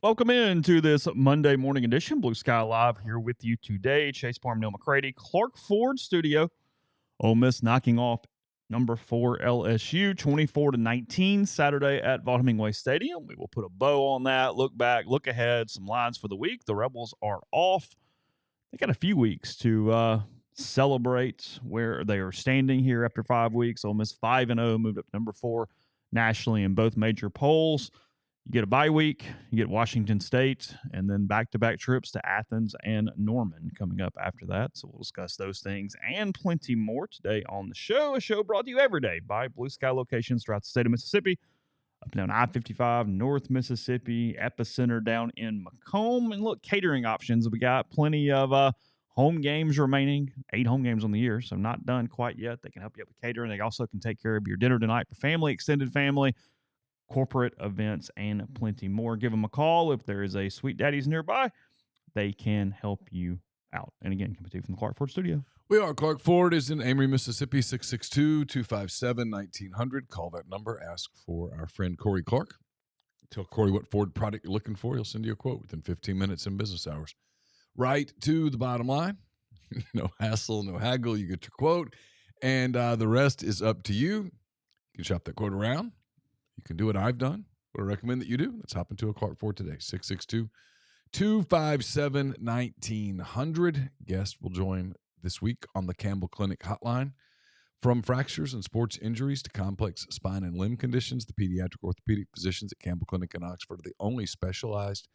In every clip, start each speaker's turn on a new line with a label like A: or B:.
A: Welcome into this Monday morning edition. Blue Sky Live here with you today. Chase Parham, Neal, McCready, Clark Ford Studio. Ole Miss knocking off number 4 LSU 24-19 Saturday at Vaught Hemingway Stadium. We will put a bow on that, look back, look ahead, some lines for the week. The Rebels are off. They got a few weeks to celebrate where they are standing here after 5 weeks. Ole Miss 5-0, moved up to number 4 nationally in both major polls. You get a bye week, you get Washington State, and then back-to-back trips to Athens and Norman coming up after that. So we'll discuss those things and plenty more today on the show. A show brought to you every day by Blue Sky locations throughout the state of Mississippi, up and down I-55, North Mississippi, epicenter down in Macomb. And look, catering options. We got plenty of home games remaining, 8 home games on the year, so not done quite yet. They can help you out with catering. They also can take care of your dinner tonight for family, extended family, corporate events, and plenty more. Give them a call. If there is a Sweet Daddy's nearby, they can help you out. And again, coming to you from the Clark Ford Studio.
B: We are. Clark Ford is in Amory, Mississippi, 662-257-1900. Call that number. Ask for our friend Corey Clark. Tell Corey what Ford product you're looking for. He'll send you a quote within 15 minutes in business hours. Right to the bottom line. No hassle, no haggle. You get your quote, and the rest is up to you. You can shop that quote around. You can do what I've done, what I recommend that you do. Let's hop into a Clark Ford today. 662-257-1900. Guest will join this week on the Campbell Clinic hotline. From fractures and sports injuries to complex spine and limb conditions, the pediatric orthopedic physicians at Campbell Clinic in Oxford are the only specialized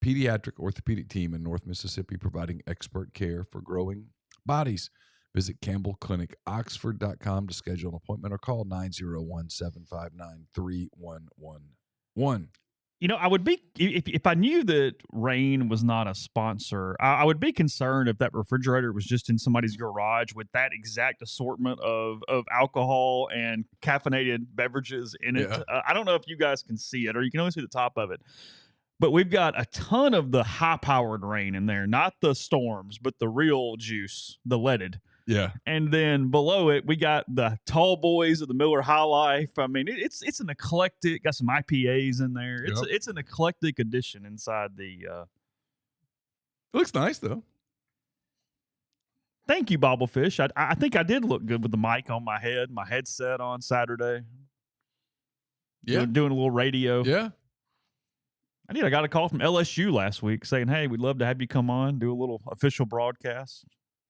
B: pediatric orthopedic team in North Mississippi providing expert care for growing bodies. Visit CampbellClinicOxford.com to schedule an appointment or call 901-759-3111.
A: You know, I would be, if I knew that Rain was not a sponsor, I would be concerned if that refrigerator was just in somebody's garage with that exact assortment of alcohol and caffeinated beverages in it.
B: Yeah.
A: I don't know if you guys can see it, or you can only see the top of it. But we've got a ton of the high-powered Rain in there, not the Storms, but the real juice, the leaded.
B: Yeah.
A: And then below it, we got the Tall Boys of the Miller High Life. I mean, it's an eclectic, got some IPAs in there. It's an eclectic edition inside the
B: It looks nice, though.
A: Thank you, Bobblefish. I think I did look good with the mic on my head, my headset on Saturday.
B: Yeah.
A: Doing a little radio.
B: Yeah.
A: I got a call from LSU last week saying, hey, we'd love to have you come on, do a little official broadcast.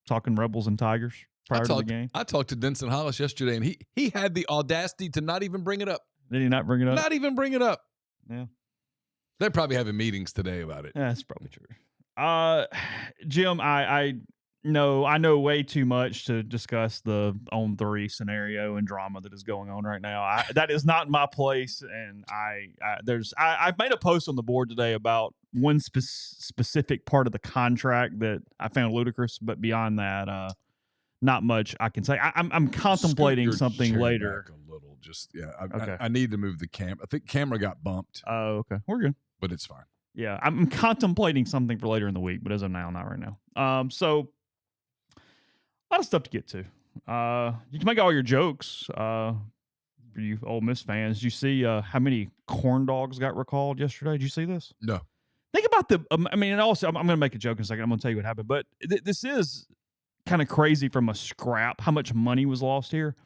A: Talking Rebels and Tigers prior to the game.
B: I talked to Denson Hollis yesterday, and he had the audacity to not even bring it up.
A: Did he not bring it up?
B: Not even bring it up.
A: Yeah.
B: They're probably having meetings today about it.
A: Yeah, that's probably true. Jim, I know way too much to discuss the on-3 scenario and drama that is going on right now. That is not my place, and I've made a post on the board today about one specific part of the contract that I found ludicrous, but beyond that, not much I can say. I'm contemplating something later.
B: Back a little, just
A: Okay.
B: I need to move the camera. I think camera got bumped.
A: Oh, okay, we're good,
B: but it's fine.
A: Yeah, I'm contemplating something for later in the week, but as of now, not right now. So a lot of stuff to get to. You can make all your jokes. For you Ole Miss fans, did you see how many corn dogs got recalled yesterday? Did you see this?
B: No.
A: Think about and also I'm going to make a joke in a second. I'm going to tell you what happened, but this is kind of crazy from a scrap. How much money was lost here?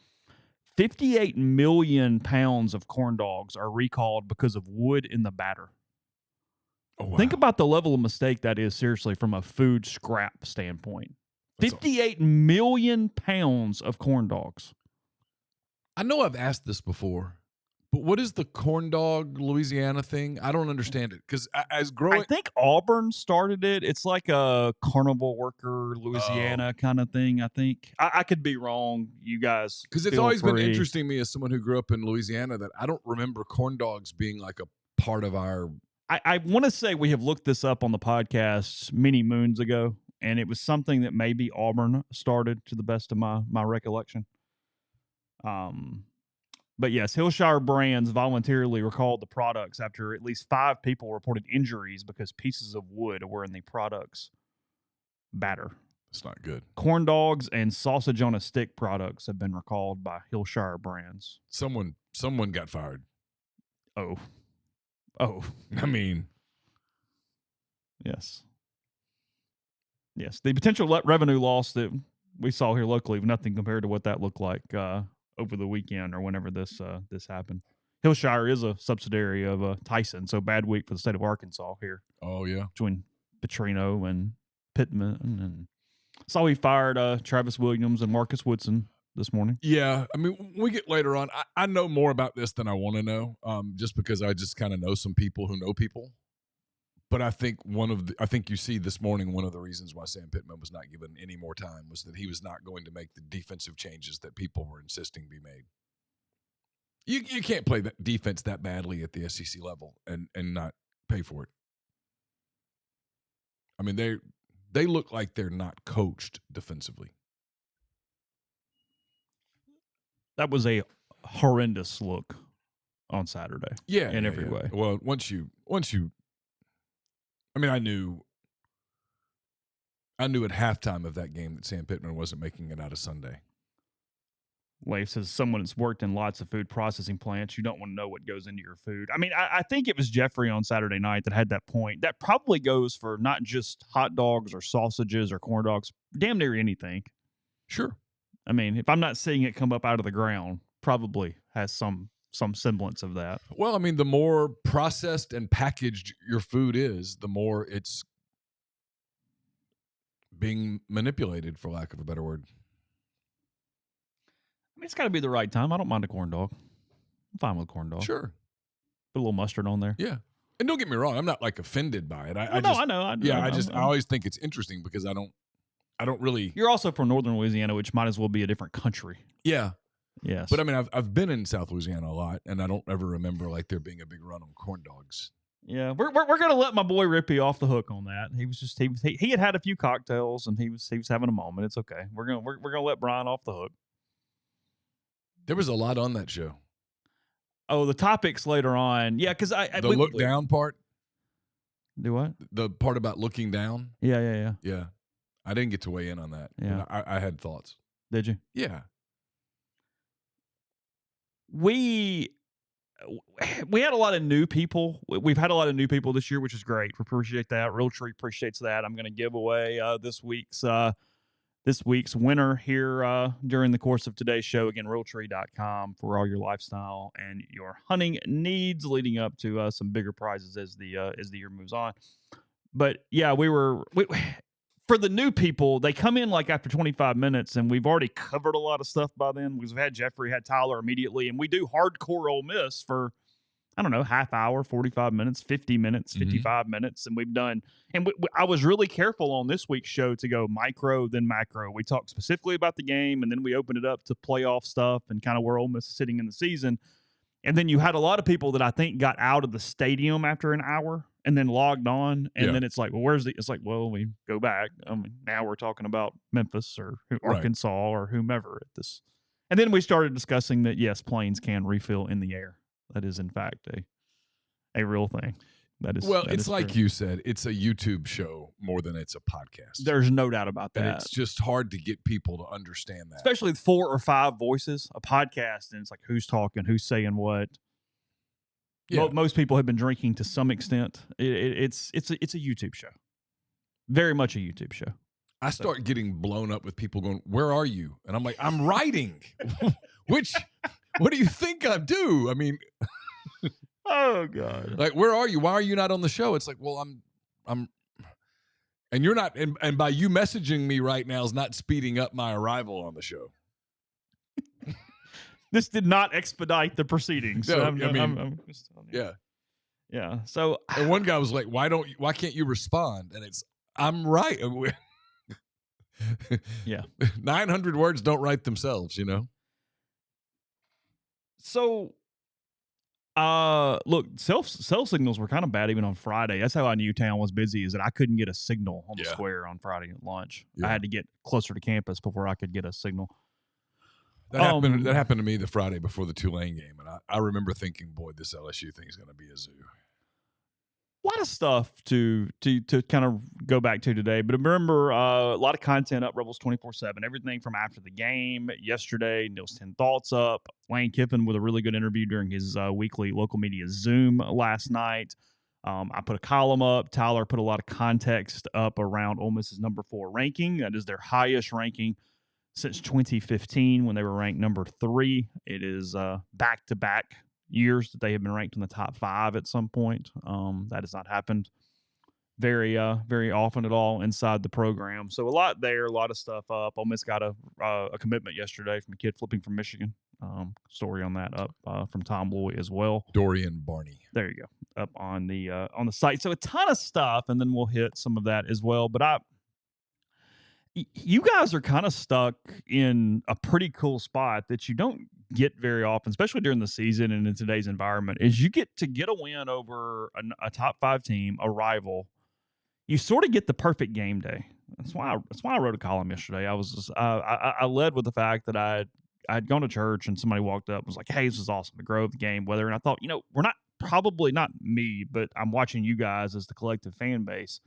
A: 58 million pounds of corn dogs are recalled because of wood in the batter.
B: Oh, wow.
A: Think about the level of mistake that is, seriously, from a food scrap standpoint. 58 million pounds of corn dogs.
B: I know I've asked this before, but what is the corn dog Louisiana thing? I don't understand it because I
A: think Auburn started it. It's like a carnival worker Louisiana kind of thing. I think I could be wrong. You guys,
B: because it's always been interesting to me as someone who grew up in Louisiana that I don't remember corn dogs being like a part of our.
A: I want to say we have looked this up on the podcast many moons ago, and it was something that maybe Auburn started, to the best of my recollection. But yes, Hillshire Brands voluntarily recalled the products after at least 5 people reported injuries because pieces of wood were in the product's batter.
B: It's not good.
A: Corn dogs and sausage on a stick products have been recalled by Hillshire Brands.
B: Someone got fired.
A: Oh.
B: I mean,
A: Yes. Yes. The potential revenue loss that we saw here locally, nothing compared to what that looked like over the weekend or whenever this happened. Hillshire is a subsidiary of Tyson, so bad week for the state of Arkansas here.
B: Oh, yeah.
A: Between Petrino and Pittman. And saw he fired Travis Williams and Marcus Woodson this morning.
B: Yeah. I mean, when we get later on, I know more about this than I want to know, just because I just kind of know some people who know people. But I think I think you see this morning one of the reasons why Sam Pittman was not given any more time was that he was not going to make the defensive changes that people were insisting be made. You can't play that defense that badly at the SEC level and not pay for it. I mean, they look like they're not coached defensively.
A: That was a horrendous look on Saturday.
B: Yeah,
A: in every way.
B: Well, once you, I mean, I knew at halftime of that game that Sam Pittman wasn't making it out of Sunday.
A: Leif says, someone that's worked in lots of food processing plants, you don't want to know what goes into your food. I mean, I think it was Jeffrey on Saturday night that had that point. That probably goes for not just hot dogs or sausages or corn dogs, damn near anything.
B: Sure.
A: I mean, if I'm not seeing it come up out of the ground, probably has some semblance of that.
B: Well, I mean, the more processed and packaged your food is, the more it's being manipulated, for lack of a better word.
A: I mean, it's got to be the right time. I don't mind a corn dog. I'm fine with corn dog.
B: Sure.
A: Put a little mustard on there.
B: Yeah. And don't get me wrong, I'm not like offended by it. I
A: know.
B: Yeah, I always think it's interesting because I don't really.
A: You're also from northern Louisiana, which might as well be a different country.
B: Yeah.
A: Yes.
B: But I mean, I've been in South Louisiana a lot, and I don't ever remember like there being a big run on corn dogs.
A: Yeah, we're gonna let my boy Rippy off the hook on that. He was just he had a few cocktails and he was having a moment. It's okay. We're gonna let Brian off the hook.
B: There was a lot on that show.
A: Oh, the topics later on. Yeah, because
B: the look down part.
A: Do what?
B: The part about looking down.
A: Yeah.
B: Yeah, I didn't get to weigh in on that.
A: Yeah,
B: I had thoughts.
A: Did you?
B: Yeah.
A: We had a lot of new people. We've had a lot of new people this year, which is great. We appreciate that. Realtree appreciates that. I'm going to give away this week's winner here during the course of today's show. Again, Realtree.com for all your lifestyle and your hunting needs, leading up to some bigger prizes as the year moves on. But yeah, for the new people, they come in like after 25 minutes, and we've already covered a lot of stuff by then because we've had Jeffrey, had Tyler immediately, and we do hardcore Ole Miss for, I don't know, half hour, 45 minutes, 50 minutes, 55 minutes, and we've done. And I was really careful on this week's show to go micro, then macro. We talked specifically about the game, and then we opened it up to playoff stuff and kind of where Ole Miss is sitting in the season. And then you had a lot of people that I think got out of the stadium after an hour and then logged on. And then it's like, well, it's like, well, we go back. I mean, now we're talking about Memphis or Arkansas or whomever at this. And then we started discussing that, yes, planes can refill in the air. That is, in fact, a real thing.
B: It's like true. You said, it's a YouTube show more than it's a podcast.
A: There's no doubt about that.
B: And it's just hard to get people to understand that.
A: Especially 4 or 5 voices, a podcast, and it's like who's talking, who's saying what. Yeah. Most people have been drinking to some extent. It's a YouTube show. Very much a YouTube show.
B: I start getting blown up with people going, "Where are you?" And I'm like, "I'm writing." What do you think I do? I mean,
A: oh God!
B: Like, where are you? Why are you not on the show? It's like, well, I'm, and you're not. And by you messaging me right now is not speeding up my arrival on the show.
A: This did not expedite the proceedings.
B: No,
A: I'm just telling you. Yeah. So,
B: and one guy was like, "Why can't you respond?" And it's, I'm right.
A: Yeah.
B: 900 words don't write themselves, you know?
A: So, look, cell signals were kind of bad even on Friday. That's how I knew town was busy, is that I couldn't get a signal on the square on Friday at lunch. Yeah. I had to get closer to campus before I could get a signal.
B: That happened to me the Friday before the Tulane game, and I remember thinking, boy, this LSU thing is going to be a zoo.
A: A lot of stuff to kind of go back to today, but remember a lot of content up, Rebels 24/7. Everything from after the game yesterday, Neal's 10 Thoughts up, Lane Kiffin with a really good interview during his weekly local media Zoom last night. I put a column up. Tyler put a lot of context up around Ole Miss's number 4 ranking. That is their highest ranking since 2015 when they were ranked number 3. It is back-to-back years that they have been ranked in the top 5 at some point. That has not happened very often at all inside the program. So a lot there, a lot of stuff up. Ole Miss got a commitment yesterday from a kid flipping from Michigan. Story on that up from Tom Loy as well.
B: Dorian Barney.
A: There you go, up on the site. So a ton of stuff, and then we'll hit some of that as well. But you guys are kind of stuck in a pretty cool spot that you don't get very often, especially during the season and in today's environment, is you get a win over a top 5 team, a rival. You sort of get the perfect game day. That's why I wrote a column yesterday. I was just, I led with the fact that I'd gone to church and somebody walked up and was like, "Hey, this is awesome. The Grove, the game, weather." And I thought, we're probably not me, but I'm watching you guys as the collective fan base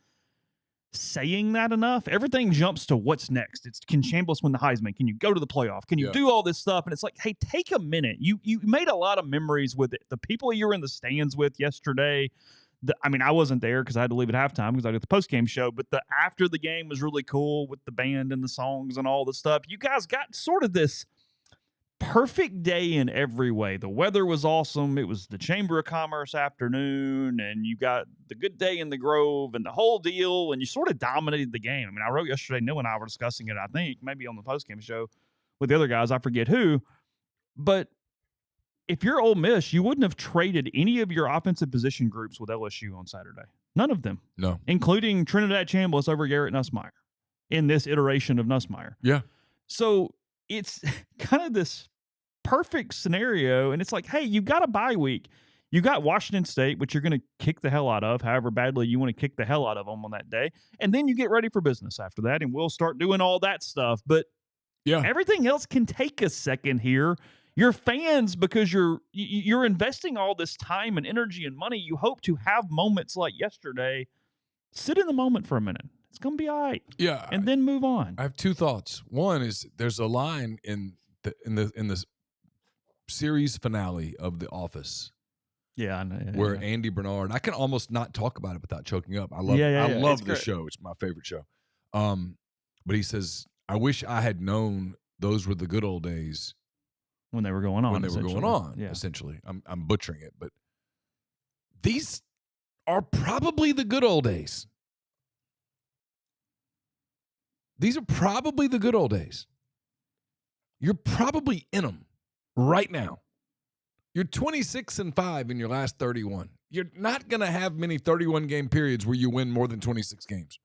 A: saying that enough. Everything jumps to what's next. It's, can Chambliss win the Heisman? Can you go to the playoff? Can you do all this stuff? And it's like, hey, take a minute. You made a lot of memories with it. The people you were in the stands with yesterday. I wasn't there because I had to leave at halftime because I did the post-game show, but the after the game was really cool with the band and the songs and all the stuff. You guys got sort of this perfect day in every way. The weather was awesome. It was the Chamber of Commerce afternoon, and you got the good day in the Grove and the whole deal, and you sort of dominated the game. I wrote yesterday, Neal and I were discussing it, I think, maybe on the post-game show with the other guys. I forget who. But if you're Ole Miss, you wouldn't have traded any of your offensive position groups with LSU on Saturday. None of them.
B: No.
A: Including Trinidad Chambliss over Garrett Nussmeier in this iteration of Nussmeier.
B: Yeah.
A: So it's kind of this perfect scenario, and it's like, hey, you got a bye week. You got Washington State, which you're going to kick the hell out of, however badly you want to kick the hell out of them on that day. And then you get ready for business after that, and we'll start doing all that stuff. But everything else can take a second here. Your fans, because you're investing all this time and energy and money, you hope to have moments like yesterday. Sit in the moment for a minute. It's going to be all right.
B: Yeah.
A: And then move on.
B: I have 2 thoughts. One is there's a line in the series finale of The Office.
A: Yeah, I know.
B: Where Andy Bernard, I can almost not talk about it without choking up. I love the show. It's my favorite show. But he says, "I wish I had known those were the good old days
A: when they were going on."
B: Essentially, I'm butchering it, but these are probably the good old days. These are probably the good old days. You're probably in them right now. You're 26-5 in your last 31. You're not going to have many 31-game periods where you win more than 26 games.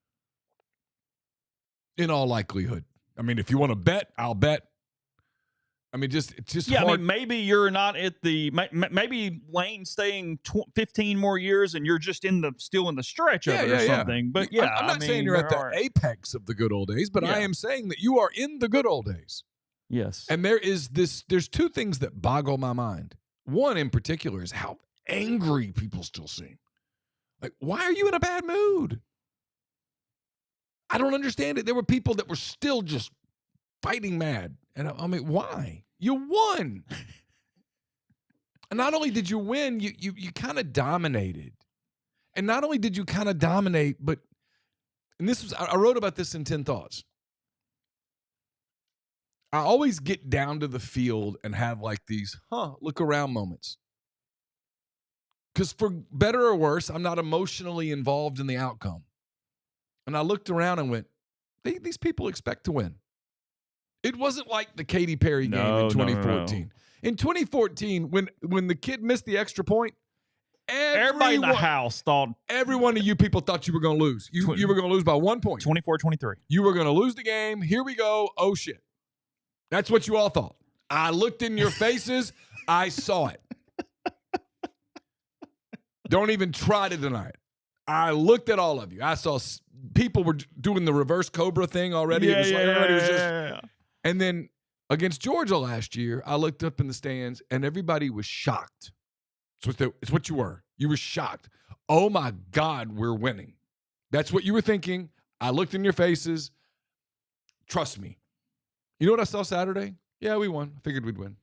B: In all likelihood. If you want to bet, I'll bet. It's just hard.
A: Maybe you're not at the maybe Lane staying 15 more years and you're just still in the stretch of it or something. But
B: I'm not saying you're at the apex of the good old days, but I am saying that you are in the good old days.
A: Yes.
B: And there's 2 things that boggle my mind. One in particular is how angry people still seem. Like, why are you in a bad mood? I don't understand it. There were people that were still just fighting mad. And why? You won. And not only did you win, you kind of dominated. And not only did you kind of dominate, but, and I wrote about this in 10 Thoughts. I always get down to the field and have like these, look around moments. Because for better or worse, I'm not emotionally involved in the outcome. And I looked around and went, these people expect to win. It wasn't like the Katy Perry game in 2014. No. In 2014, when the kid missed the extra point,
A: everybody in the house thought.
B: Every one of you people thought you were going to lose. You were going to lose by 1 point.
A: 24-23.
B: You were going to lose the game. Here we go. Oh, shit. That's what you all thought. I looked in your faces. I saw it. Don't even try to deny it. I looked at all of you. I saw people were doing the reverse Cobra thing already. And then against Georgia last year, I looked up in the stands and everybody was shocked. It's what you were. You were shocked. Oh, my God, we're winning. That's what you were thinking. I looked in your faces. Trust me. You know what I saw Saturday? Yeah, we won. I figured we'd win.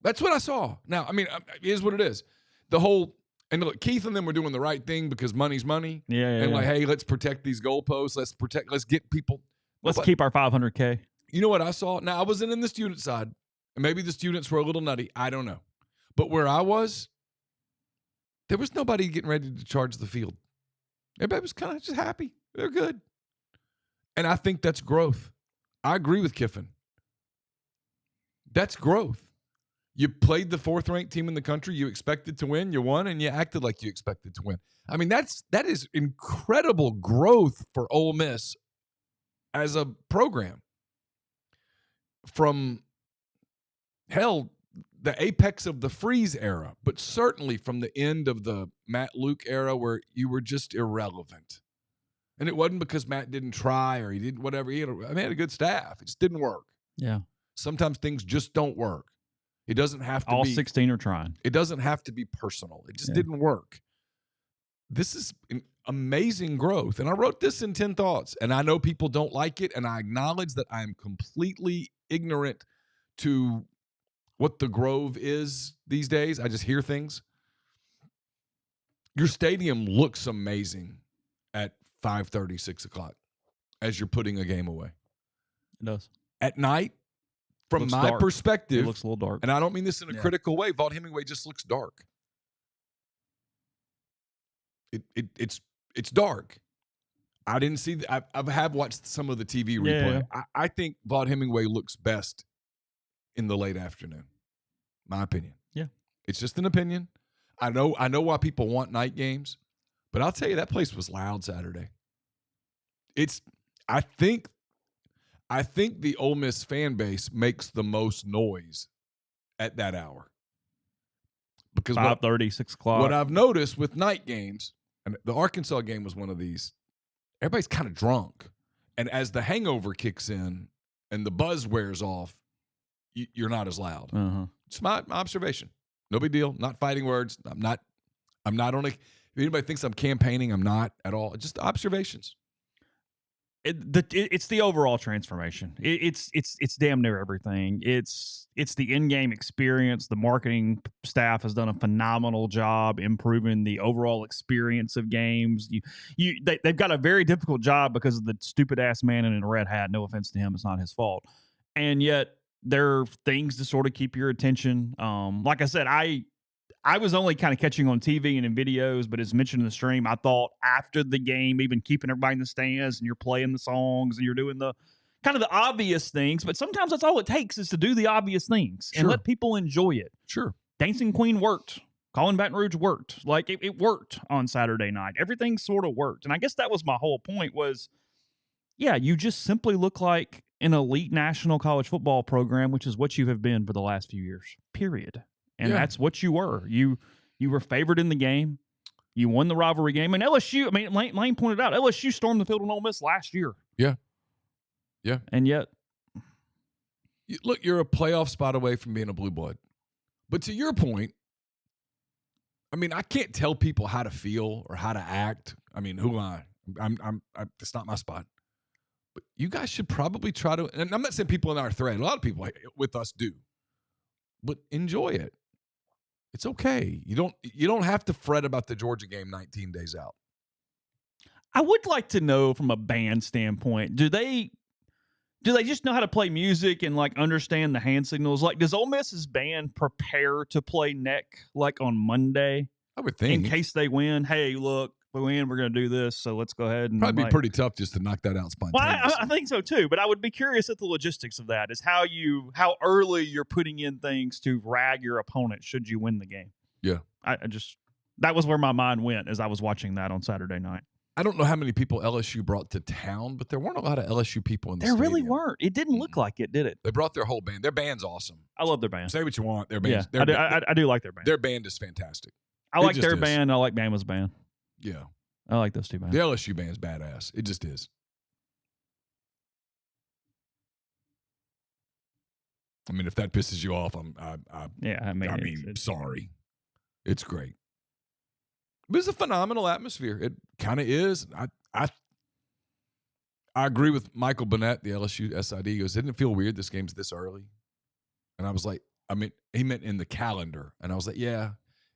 B: That's what I saw. Now, it is what it is. The whole And look, Keith and them were doing the right thing because money's money.
A: Yeah.
B: And like, hey, let's protect these goalposts. Let's get people.
A: Let's keep our $500K.
B: You know what I saw? Now, I wasn't in the student side. And maybe the students were a little nutty. I don't know. But where I was, there was nobody getting ready to charge the field. Everybody was kind of just happy. They're good. And I think that's growth. I agree with Kiffin. That's growth. You played the fourth-ranked team in the country. You expected to win. You won, and you acted like you expected to win. I mean, that is incredible growth for Ole Miss as a program. From, hell, the apex of the Freeze era, but certainly from the end of the Matt Luke era where you were just irrelevant. And it wasn't because Matt didn't try or he didn't whatever. He had a good staff. It just didn't work.
A: Yeah. Sometimes
B: things just don't work. It doesn't have to
A: all
B: be.
A: 16 are trying.
B: It doesn't have to be personal. It just didn't work. This is amazing growth. And I wrote this in 10 Thoughts, and I know people don't like it, and I acknowledge that I am completely ignorant to what the Grove is these days. I just hear things. Your stadium looks amazing at 5:30, 6 o'clock as you're putting a game away.
A: It does.
B: At night, from my
A: dark.
B: perspective,
A: It looks a little dark.
B: and I don't mean this in a critical way, Vaught-Hemingway just looks dark. It's dark. I didn't see I have watched some of the TV replay.
A: Yeah.
B: I think Vaught-Hemingway looks best in the late afternoon. My opinion.
A: Yeah.
B: It's just an opinion. I know why people want night games, but I'll tell you that place was loud Saturday. I think the Ole Miss fan base makes the most noise at that hour. Because
A: 5:30, 6 o'clock.
B: What I've noticed with night games, and the Arkansas game was one of these, everybody's kind of drunk. And as the hangover kicks in and the buzz wears off, you're not as loud.
A: Uh-huh.
B: It's my observation. No big deal. Not fighting words. I'm not only, if anybody thinks I'm campaigning, I'm not at all. Just observations.
A: It's the overall transformation. It's damn near everything. It's the in-game experience. The marketing staff has done a phenomenal job improving the overall experience of games. They've got a very difficult job because of the stupid ass man in a red hat. No offense to him, it's not his fault. And yet there are things to sort of keep your attention. Like I said, I was only kind of catching on TV and in videos, but as mentioned in the stream, I thought after the game, even keeping everybody in the stands and you're playing the songs and you're doing the kind of the obvious things, but sometimes that's all it takes is to do the obvious things and let people enjoy it.
B: Sure.
A: Dancing Queen worked. Calling Baton Rouge worked. Like it worked on Saturday night. Everything sort of worked. And I guess that was my whole point was, you just simply look like an elite national college football program, which is what you have been for the last few years, period. And that's what you were. You were favored in the game. You won the rivalry game. And LSU, I mean, Lane pointed out, LSU stormed the field on Ole Miss last year.
B: Yeah. Yeah.
A: And yet.
B: Look, you're a playoff spot away from being a blue blood. But to your point, I mean, I can't tell people how to feel or how to act. I mean, who am I? It's not my spot. But you guys should probably try to, and I'm not saying people in our thread, a lot of people with us do, but enjoy it. It's okay. You don't have to fret about the Georgia game 19 days out.
A: I would like to know from a band standpoint, do they just know how to play music and like understand the hand signals? Like, does Ole Miss's band prepare to play neck like on Monday?
B: I would think.
A: In case they win, hey, look, we win, we're going to do this, so let's go ahead and
B: probably be pretty tough just to knock that out spontaneously.
A: Well, I think so too, but I would be curious at the logistics of that, is how early you're putting in things to rag your opponent should you win the game.
B: Yeah.
A: That was where my mind went as I was watching that on Saturday night.
B: I don't know how many people LSU brought to town, but there weren't a lot of LSU people in the stadium.
A: There really weren't. It didn't look like it, did it?
B: They brought their whole band. Their band's awesome.
A: I love their band.
B: Say what you want. Their band.
A: Yeah, I do like their band.
B: Their band is fantastic.
A: I like their band. I like Bama's band.
B: Yeah.
A: I like those two bands.
B: The LSU band's badass. It just is. I mean, if that pisses you off, sorry. It's great. But it's a phenomenal atmosphere. It kind of is. I agree with Michael Burnett, the LSU SID. He goes, didn't it feel weird this game's this early? And I was like, I mean, he meant in the calendar. And I was like, yeah,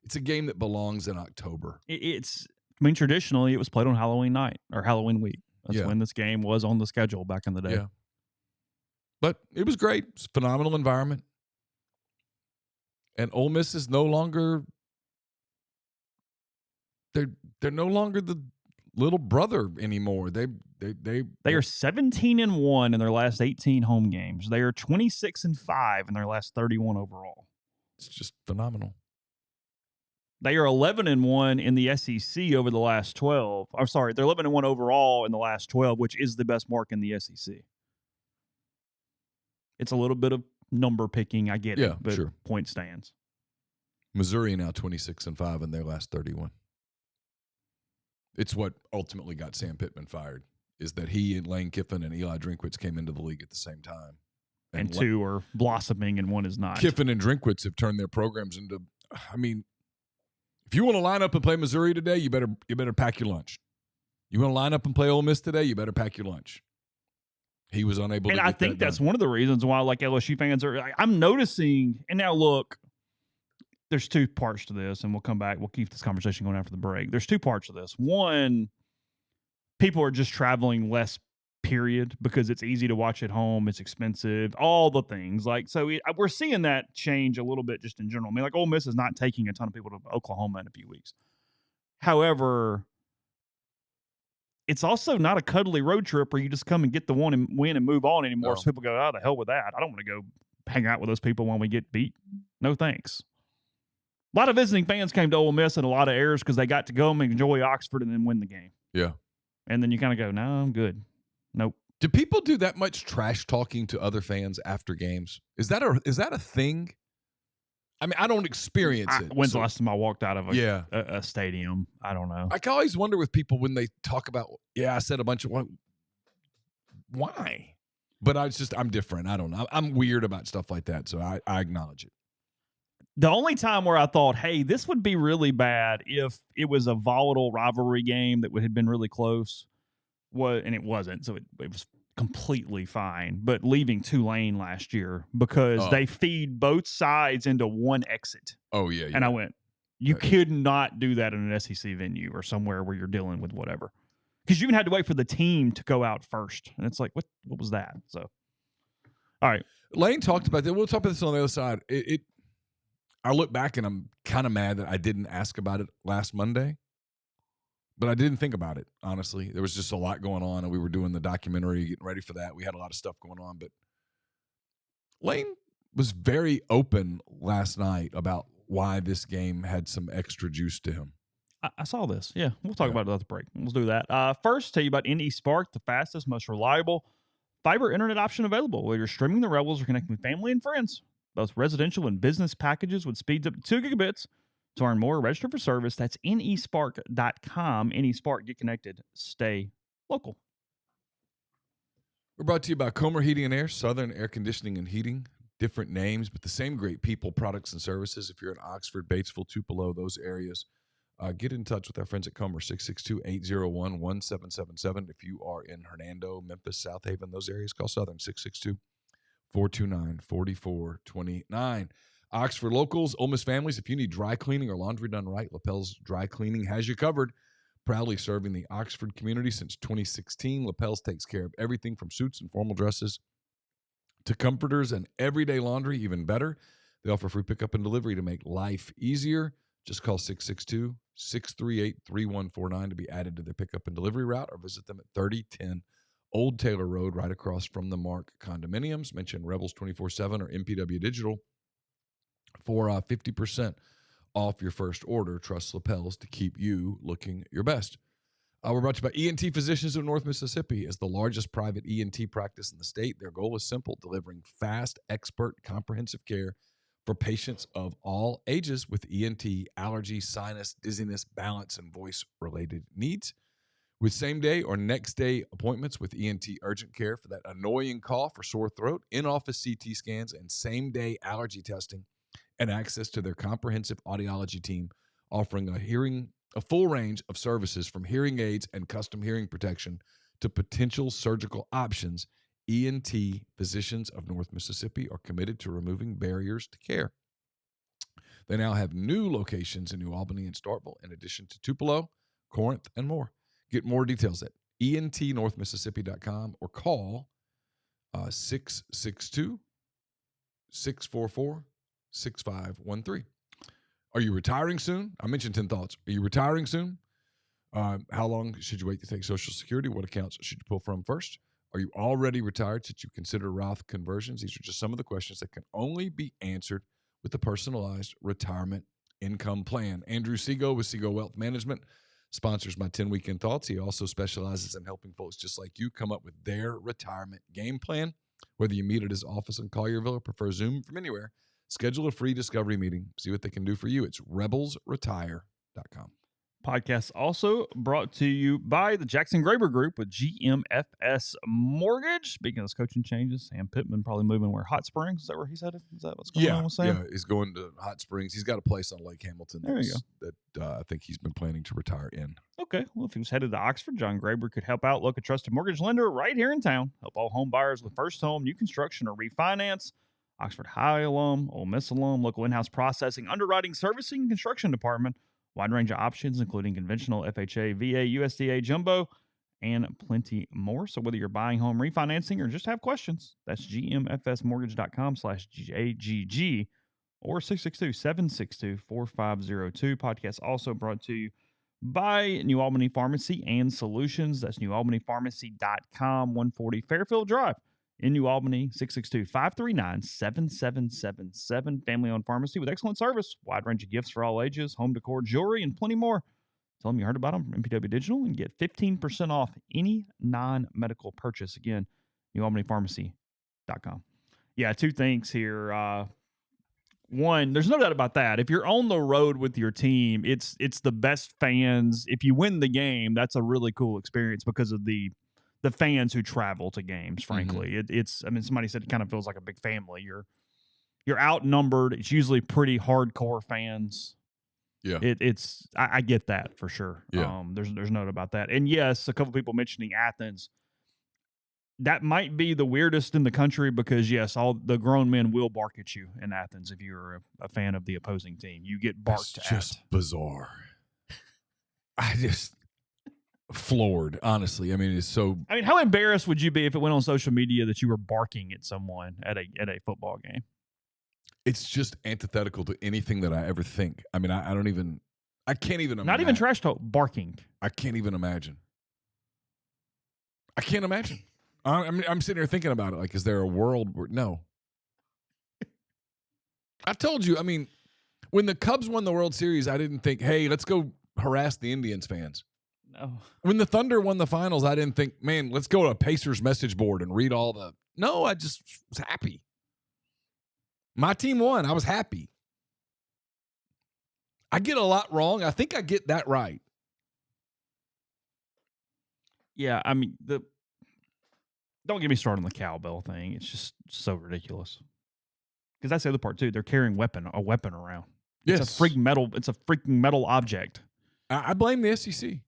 B: It's a game that belongs in October.
A: Traditionally it was played on Halloween night or Halloween week. That's
B: Yeah.
A: when this game was on the schedule back in the day.
B: Yeah. But it was great. It's a phenomenal environment. And Ole Miss is no longer they're no longer the little brother anymore. They
A: are 17-1 in their last 18 home games. They are 26-5 in their last 31 overall.
B: It's just phenomenal.
A: They are 11-1 in the SEC over the last 12. I'm sorry, they're 11-1 overall in the last 12, which is the best mark in the SEC. It's a little bit of number picking, I get it, but
B: sure.
A: Point stands.
B: Missouri now 26-5 in their last 31. It's what ultimately got Sam Pittman fired, is that he and Lane Kiffin and Eli Drinkwitz came into the league at the same time.
A: And two are blossoming and one is not.
B: Kiffin and Drinkwitz have turned their programs into, I mean, if you want to line up and play Missouri today, you better pack your lunch. You want to line up and play Ole Miss today, you better pack your lunch. He was unable to get that done.
A: And I think that's one of the reasons why like LSU fans are – I'm noticing – and now look, there's two parts to this, and we'll come back. We'll keep this conversation going after the break. There's two parts to this. One, people are just traveling less, period, because it's easy to watch at home. It's expensive, all the things. Like, so we're seeing that change a little bit just in general. I mean, like Ole Miss is not taking a ton of people to Oklahoma in a few weeks. However, it's also not a cuddly road trip where you just come and get the one and win and move on anymore.
B: No.
A: So people go, oh, the hell with that. I don't want to go hang out with those people when we get beat. No thanks. A lot of visiting fans came to Ole Miss and a lot of errors because they got to go and enjoy Oxford and then win the game.
B: Yeah.
A: And then you kind of go, no, I'm good. Nope.
B: Do people do that much trash talking to other fans after games? Is that a thing? I mean, I don't experience it.
A: When's the last time I walked out of
B: a
A: stadium? I don't know.
B: I always wonder with people when they talk about, I said a bunch of why? But I'm different. I don't know. I'm weird about stuff like that, so I acknowledge it.
A: The only time where I thought, hey, this would be really bad if it was a volatile rivalry game that had been really close, and it wasn't, so it was completely fine. But leaving Tulane last year because they feed both sides into one exit.
B: Oh, yeah.
A: And I went, you could not do that in an SEC venue or somewhere where you're dealing with whatever. Because you even had to wait for the team to go out first. And it's like, what was that? So, all right.
B: Lane talked about that. We'll talk about this on the other side. I look back and I'm kind of mad that I didn't ask about it last Monday, but I didn't think about it, honestly. There was just a lot going on, and we were doing the documentary, getting ready for that. We had a lot of stuff going on, but Lane was very open last night about why this game had some extra juice to him.
A: I saw this. Yeah, we'll talk about it at the break. Let's do that. First, tell you about NE Spark, the fastest, most reliable fiber internet option available. Whether you're streaming the Rebels or connecting with family and friends, both residential and business packages with speeds up to 2 gigabits. To learn more, register for service. That's nespark.com. NeSpark, get connected, stay local.
B: We're brought to you by Comer Heating and Air, Southern Air Conditioning and Heating. Different names, but the same great people, products, and services. If you're in Oxford, Batesville, Tupelo, those areas, get in touch with our friends at Comer, 662-801-1777. If you are in Hernando, Memphis, South Haven, those areas, call Southern, 662-429-4429. Oxford locals, Ole Miss families, if you need dry cleaning or laundry done right, Lapel's Dry Cleaning has you covered. Proudly serving the Oxford community since 2016, Lapel's takes care of everything from suits and formal dresses to comforters and everyday laundry, even better. They offer free pickup and delivery to make life easier. Just call 662-638-3149 to be added to their pickup and delivery route, or visit them at 3010 Old Taylor Road, right across from the Mark Condominiums. Mention Rebels 24/7 or MPW Digital for 50% off your first order. Trust Lapels to keep you looking your best. We're brought to you by ENT Physicians of North Mississippi. As the largest private ENT practice in the state, their goal is simple: delivering fast, expert, comprehensive care for patients of all ages with ENT, allergy, sinus, dizziness, balance, and voice-related needs. With same-day or next-day appointments with ENT urgent care for that annoying cough or sore throat, in-office CT scans, and same-day allergy testing, and access to their comprehensive audiology team, offering a full range of services from hearing aids and custom hearing protection to potential surgical options. ENT Physicians of North Mississippi are committed to removing barriers to care. They now have new locations in New Albany and Starkville, in addition to Tupelo, Corinth, and more. Get more details at entnorthmississippi.com or call 662-644-6513. Are you retiring soon? I mentioned 10 thoughts. Are you retiring soon? How long should you wait to take Social Security? What accounts should you pull from first? Are you already retired? Should you consider Roth conversions? These are just some of the questions that can only be answered with a personalized retirement income plan. Andrew Segal with Segal Wealth Management sponsors my 10 Weekend Thoughts. He also specializes in helping folks just like you come up with their retirement game plan. Whether you meet at his office in Collierville or prefer Zoom from anywhere, schedule a free discovery meeting. See what they can do for you. It's rebelsretire.com.
A: Podcast also brought to you by the Jackson Graber Group with GMFS Mortgage. Speaking of those coaching changes, Sam Pittman probably moving where? Hot Springs? Is that where he's headed? Is that what's going on with Sam?
B: Yeah, he's going to Hot Springs. He's got a place on Lake Hamilton that I think he's been planning to retire in.
A: Okay. Well, if he was headed to Oxford, John Graber could help out. Look, a trusted mortgage lender right here in town. Help all home buyers with first home, new construction, or refinance. Oxford High alum, Ole Miss alum, local in-house processing, underwriting, servicing, and construction department. Wide range of options, including conventional FHA, VA, USDA, jumbo, and plenty more. So whether you're buying home, refinancing, or just have questions, that's gmfsmortgage.com/GAGG or 662-762-4502. Podcast also brought to you by New Albany Pharmacy and Solutions. That's newalbanypharmacy.com, 140 Fairfield Drive in New Albany, 662-539-7777. Family-owned pharmacy with excellent service, wide range of gifts for all ages, home decor, jewelry, and plenty more. Tell them you heard about them from MPW Digital and get 15% off any non-medical purchase. Again, newalbanypharmacy.com. Yeah, two things here. One, there's no doubt about that. If you're on the road with your team, it's the best fans. If you win the game, that's a really cool experience because of the fans who travel to games. Frankly, it's. I mean, somebody said it kind of feels like a big family. You're outnumbered. It's usually pretty hardcore fans.
B: Yeah,
A: it's. I get that for sure.
B: Yeah.
A: There's no doubt about that. And yes, a couple people mentioning Athens. That might be the weirdest in the country because, yes, all the grown men will bark at you in Athens if you're a fan of the opposing team. You get barked at.
B: It's just bizarre. I just floored, honestly. I mean, it's so.
A: I mean, how embarrassed would you be if it went on social media that you were barking at someone at a football game?
B: It's just antithetical to anything that I ever think. I mean, I can't even imagine.
A: Not even trash talk, barking.
B: I can't even imagine. I can't imagine. I'm sitting here thinking about it. Like, is there a world where no? I told you. I mean, when the Cubs won the World Series, I didn't think, "Hey, let's go harass the Indians fans."
A: No.
B: When the Thunder won the finals, I didn't think, "Man, let's go to a Pacers message board and read all the." No, I just was happy. My team won. I was happy. I get a lot wrong. I think I get that right.
A: Yeah, I mean don't get me started on the cowbell thing. It's just so ridiculous. Because that's the other part too. They're carrying a weapon around.
B: Yes.
A: It's a freaking metal object.
B: I blame the SEC.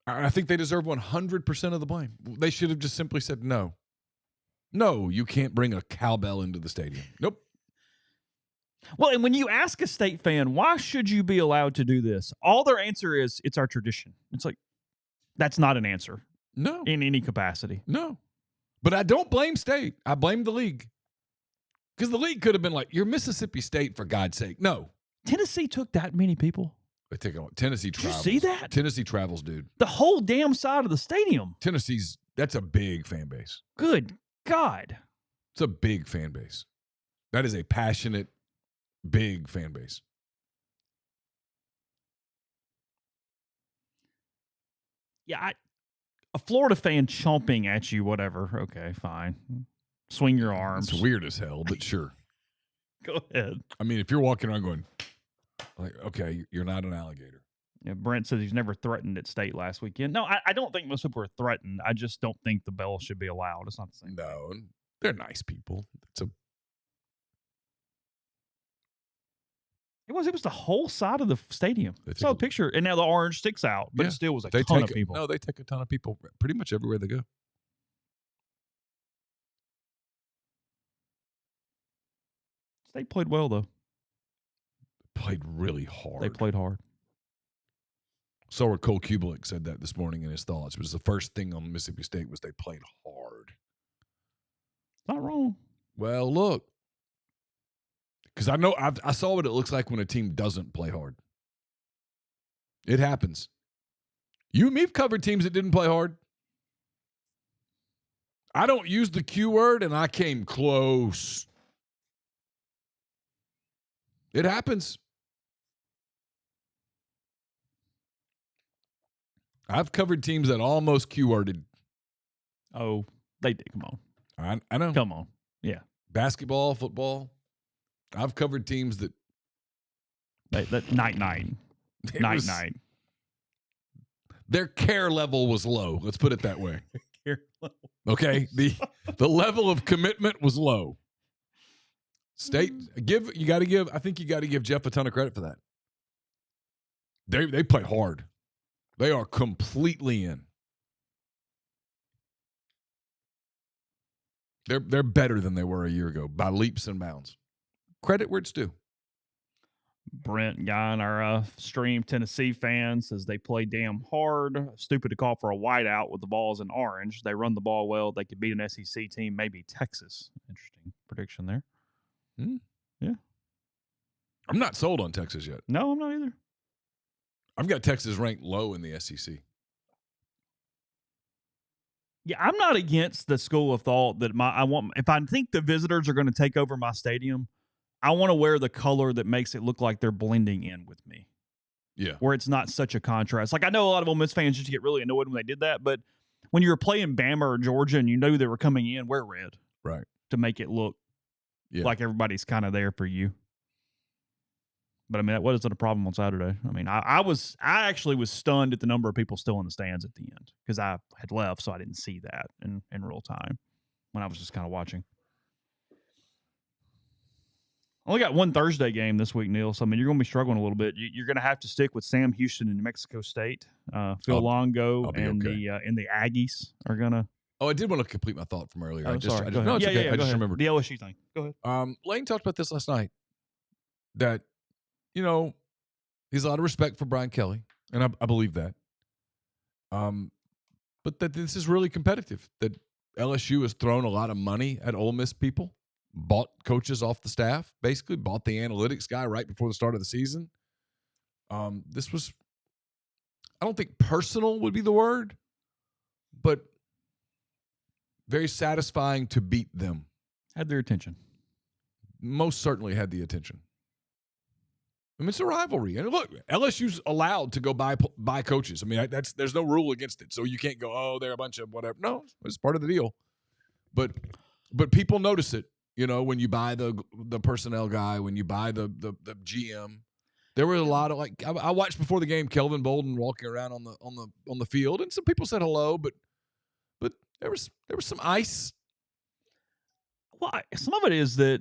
B: I think they deserve 100% of the blame. They should have just simply said no. No, you can't bring a cowbell into the stadium. Nope.
A: Well, and when you ask a State fan, why should you be allowed to do this? All their answer is, it's our tradition. It's like, that's not an answer.
B: No.
A: In any capacity.
B: No. But I don't blame State. I blame the league. Because the league could have been like, you're Mississippi State, for God's sake. No.
A: Tennessee took that many people.
B: They take Tennessee travels.
A: Did you see that?
B: Tennessee travels, dude.
A: The whole damn side of the stadium.
B: That's a big fan base.
A: Good God.
B: It's a big fan base. That is a passionate, big fan base.
A: Yeah, a Florida fan chomping at you, whatever. Okay, fine. Swing your arms.
B: It's weird as hell, but sure.
A: Go ahead.
B: I mean, if you're walking around going, like, okay, you're not an alligator.
A: Yeah, Brent says he's never threatened at State last weekend. No, I don't think most people are threatened. I just don't think the bell should be allowed. It's not the same.
B: No, they're nice people.
A: It was the whole side of the stadium. I saw a picture, and now the orange sticks out, but it still was a ton of people.
B: No, they take a ton of people pretty much everywhere they go.
A: State played well, though.
B: played really hard.
A: They played hard.
B: So Cole Kubelik said that this morning in his thoughts. It was the first thing on Mississippi State was they played hard.
A: Not wrong.
B: Well, look, because I know I saw what it looks like when a team doesn't play hard. It happens. You and me have covered teams that didn't play hard. I don't use the Q word, and I came close. It happens. I've covered teams that almost Q-worded.
A: Oh, they did. Come on.
B: I know.
A: Come on. Yeah.
B: Basketball, football. I've covered teams that
A: night.
B: Their care level was low. Let's put it that way. Okay. The level of commitment was low. State I think you got to give Jeff a ton of credit for that. They play hard. They are completely in. They're better than they were a year ago by leaps and bounds. Credit where it's due.
A: Brent, guy in our stream, Tennessee fan, says they play damn hard. Stupid to call for a whiteout with the balls in orange. They run the ball well. They could beat an SEC team, maybe Texas. Interesting prediction there. Yeah.
B: I'm not sold on Texas yet.
A: No, I'm not either.
B: I've got Texas ranked low in the SEC.
A: Yeah, I'm not against the school of thought that if I think the visitors are going to take over my stadium, I want to wear the color that makes it look like they're blending in with me.
B: Yeah.
A: Where it's not such a contrast. Like, I know a lot of Ole Miss fans just get really annoyed when they did that, but when you were playing Bama or Georgia and you knew they were coming in, wear red.
B: Right.
A: To make it look like everybody's kind of there for you. But I mean, that wasn't a problem on Saturday. I mean, I actually was stunned at the number of people still in the stands at the end because I had left, so I didn't see that in real time when I was just kind of watching. I only got one Thursday game this week, Neal. So I mean, you're going to be struggling a little bit. You're going to have to stick with Sam Houston and New Mexico State. Phil Longo and the Aggies are going to.
B: Oh, I did want to complete my thought from earlier.
A: Oh, sorry.
B: No, it's okay. I just remembered
A: the LSU thing. Go ahead.
B: Lane talked about this last night. That, you know, he's a lot of respect for Brian Kelly, and I believe that. But that this is really competitive. That LSU has thrown a lot of money at Ole Miss people, bought coaches off the staff, basically bought the analytics guy right before the start of the season. This was, I don't think personal would be the word, but very satisfying to beat them.
A: Had their attention.
B: Most certainly had the attention. I mean, it's a rivalry. And look, LSU's allowed to go buy coaches. I mean, there's no rule against it. So you can't go, oh, they're a bunch of whatever. No, it's part of the deal. But people notice it, you know, when you buy the personnel guy, when you buy the GM. There were a lot of, like, I watched before the game Kelvin Bolden walking around on the field, and some people said hello, but there was some ice.
A: Well, some of it is that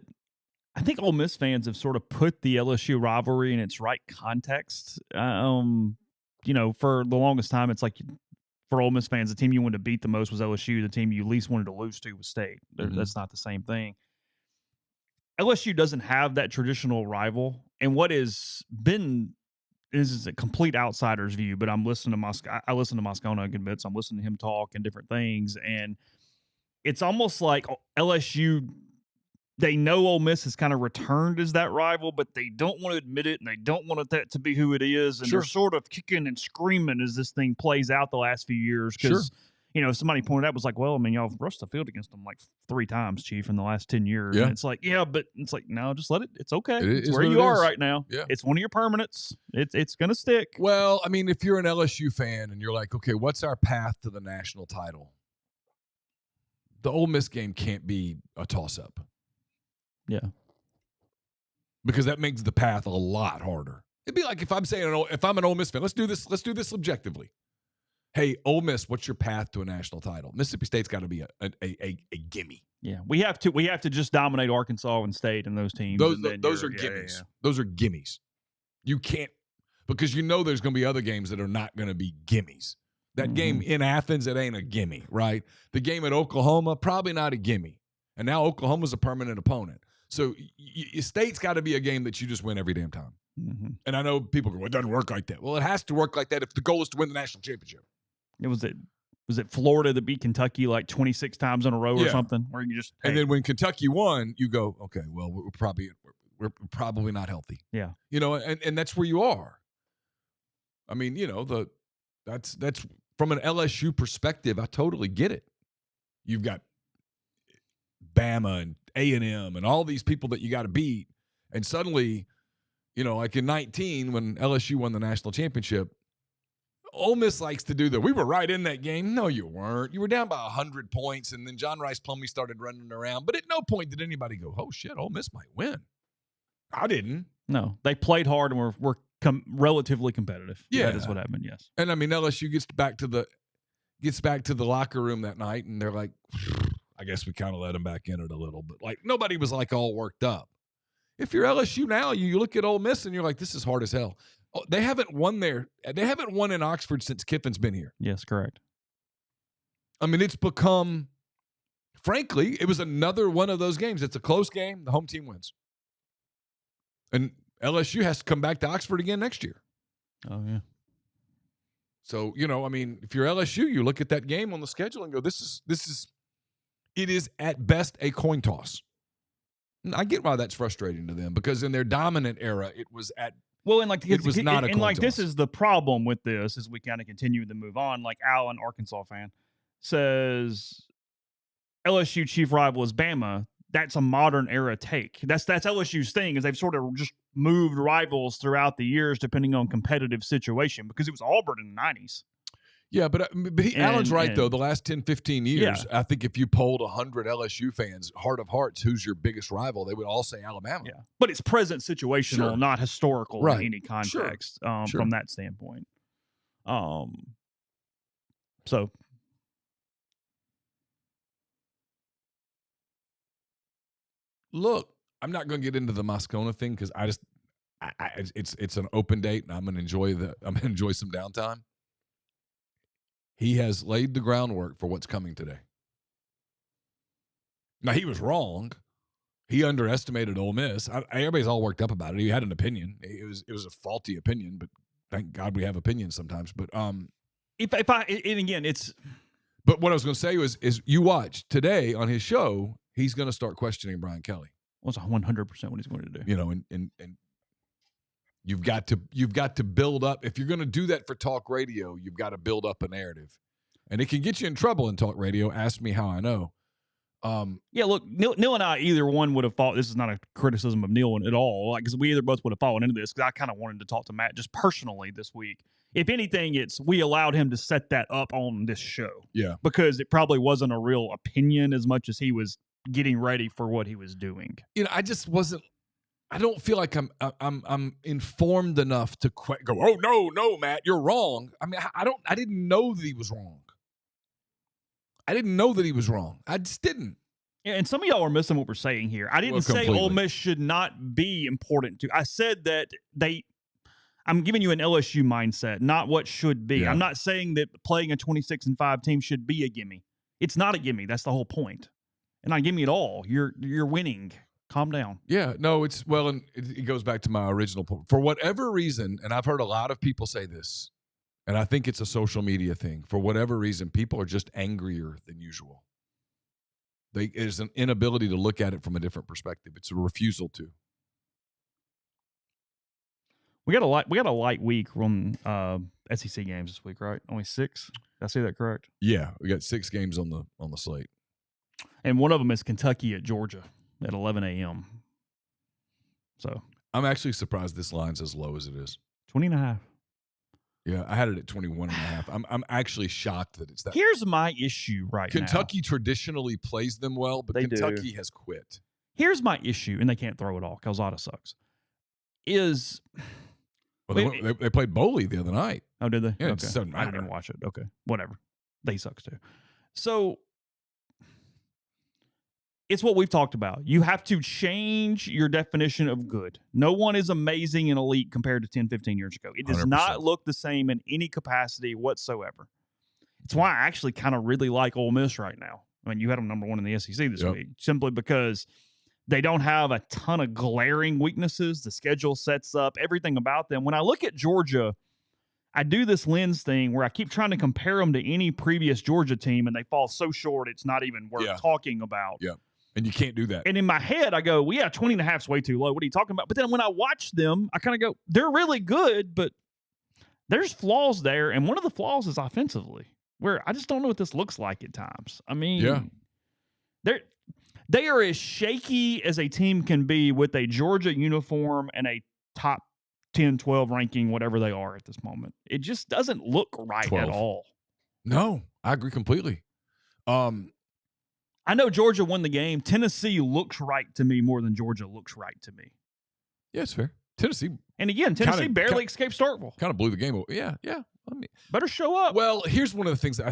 A: I think Ole Miss fans have sort of put the LSU rivalry in its right context. You know, for the longest time, it's like for Ole Miss fans, the team you wanted to beat the most was LSU. The team you least wanted to lose to was State. Mm-hmm. That's not the same thing. LSU doesn't have that traditional rival, and what has been this is a complete outsider's view, but I'm listening to I listen to Moscona a good bit, so I'm listening to him talk and different things, and it's almost like LSU, they know Ole Miss has kind of returned as that rival, but they don't want to admit it, and they don't want that to be who it is, and they're sort of kicking and screaming as this thing plays out the last few years, because you know, somebody pointed out, was like, well, I mean, y'all rushed the field against them like 3 times, Chief, in the last 10 years. Yeah. And it's like, yeah, but it's like, no, just let it. It's okay. It's where you are right now.
B: Yeah.
A: It's one of your permanents. It's going to stick.
B: Well, I mean, if you're an LSU fan and you're like, okay, what's our path to the national title? The Ole Miss game can't be a toss-up.
A: Yeah.
B: Because that makes the path a lot harder. It'd be like if I'm saying, if I'm an Ole Miss fan, let's do this objectively. Hey, Ole Miss, what's your path to a national title? Mississippi State's got to be a gimme.
A: Yeah, we have to just dominate Arkansas and State and those teams.
B: Those are gimmies. Yeah. Those are gimmies. You can't, because you know there's going to be other games that are not going to be gimmies. That game in Athens, it ain't a gimme, right? The game at Oklahoma, probably not a gimme. And now Oklahoma's a permanent opponent. So State's got to be a game that you just win every damn time.
A: Mm-hmm.
B: And I know people go, well, it doesn't work like that. Well, it has to work like that if the goal is to win the national championship.
A: Was it Florida that beat Kentucky like 26 times in a row or something? Where you just
B: And then when Kentucky won, you go, okay, well, we're probably not healthy.
A: Yeah.
B: And that's where you are. I mean, that's from an LSU perspective, I totally get it. You've got Bama and A&M and all these people that you got to beat. And suddenly, like in 19 when LSU won the national championship, Ole Miss likes to do that. We were right in that game. No, you weren't. You were down by 100 points, and then John Rice Plumlee started running around. But at no point did anybody go, oh, shit, Ole Miss might win. I didn't.
A: No, they played hard and were relatively competitive.
B: Yeah.
A: That is what happened, yes.
B: And, I mean, LSU gets back to the locker room that night, and they're like, I guess we kind of let them back in it a little. But, like, nobody was, like, all worked up. If you're LSU now, you look at Ole Miss, and you're like, this is hard as hell. Oh, they haven't won in Oxford since Kiffin's been here.
A: Yes, correct.
B: I mean, it's become, frankly, it was another one of those games. It's a close game. The home team wins. And LSU has to come back to Oxford again next year.
A: Oh, yeah.
B: So, I mean, if you're LSU, you look at that game on the schedule and go, it is at best a coin toss. And I get why that's frustrating to them because in their dominant era, it was at
A: Well, and like
B: it was not a coin toss.
A: This is the problem with this as we kind of continue to move on. Like Al, an Arkansas fan, says LSU chief rival is Bama. That's a modern era take. That's LSU's thing is they've sort of just moved rivals throughout the years depending on competitive situation because it was Auburn in the 90s.
B: Yeah, but Alan's right, though. The last 10, 15 years, I think if you polled 100 LSU fans, heart of hearts, who's your biggest rival, they would all say Alabama.
A: Yeah, but it's present situational, not historical in any context from that standpoint. So.
B: Look, I'm not going to get into the Moscona thing because it's an open date and I'm going to enjoy some downtime. He has laid the groundwork for what's coming today. Now, he was wrong. He underestimated Ole Miss. Everybody's all worked up about it. He had an opinion. It was a faulty opinion, but thank God we have opinions sometimes. But
A: But
B: what I was going to say is you watch today on his show, he's going to start questioning Brian Kelly.
A: Well, it's 100% what he's going to do.
B: And you've got to build up. If you're going to do that for talk radio, you've got to build up a narrative. And it can get you in trouble in talk radio. Ask me how I know.
A: Yeah, look, Neal and I, either one would have thought, this is not a criticism of Neal at all, because we either both would have fallen into this, because I kind of wanted to talk to Matt just personally this week. If anything, we allowed him to set that up on this show.
B: Yeah.
A: Because it probably wasn't a real opinion as much as he was getting ready for what he was doing.
B: I just wasn't. I don't feel like I'm informed enough to go, oh no, Matt, you're wrong. I mean, I didn't know that he was wrong. I just didn't.
A: Yeah, and some of y'all are missing what we're saying here. I didn't say Ole Miss should not be important to. I said that I'm giving you an LSU mindset, not what should be.
B: Yeah.
A: I'm not saying that playing a 26-5 team should be a gimme. It's not a gimme. That's the whole point. And not gimme at all. You're winning. Calm down.
B: Yeah, no, and it goes back to my original point. For whatever reason, and I've heard a lot of people say this, and I think it's a social media thing. For whatever reason, people are just angrier than usual. There's an inability to look at it from a different perspective. It's a refusal to.
A: We got a light week from SEC games this week, right? Only 6. Did I say that correct?
B: Yeah, we got 6 games on the slate,
A: and one of them is Kentucky at Georgia at 11 a.m. So
B: I'm actually surprised this line's as low as it is.
A: 20.5.
B: Yeah, I had it at 21.5. I'm actually shocked that it's that.
A: Here's my issue now.
B: Kentucky traditionally plays them well, but Kentucky has quit.
A: Here's my issue, and they can't throw it all. Calzada sucks.
B: They played Bowley the other night.
A: Oh, did they?
B: Yeah,
A: okay.
B: It doesn't matter.
A: I didn't even watch it. Okay, whatever. They sucks too. So it's what we've talked about. You have to change your definition of good. No one is amazing and elite compared to 10, 15 years ago. It does
B: 100%.
A: not look the same in any capacity whatsoever. It's why I actually kind of really like Ole Miss right now. I mean, you had them number 1 in the SEC this week, simply because They don't have a ton of glaring weaknesses. The schedule sets up everything about them. When I look at Georgia, I do this lens thing where I keep trying to compare them to any previous Georgia team, and they fall so short it's not even worth talking about.
B: Yeah. And you can't do that.
A: And in my head, I go, well, yeah, 20.5 is way too low. What are you talking about? But then when I watch them, I kind of go, they're really good, but there's flaws there. And one of the flaws is offensively, where I just don't know what this looks like at times. I mean, they are as shaky as a team can be with a Georgia uniform and a top 10, 12 ranking, whatever they are at this moment. It just doesn't look right
B: 12.
A: at all.
B: No, I agree completely.
A: I know Georgia won the game. Tennessee looks right to me more than Georgia looks right to me.
B: Yeah, it's fair. Tennessee.
A: And again, Tennessee barely escaped Starkville.
B: Kind of blew the game away. Yeah.
A: Better show up.
B: Well, here's one of the things that I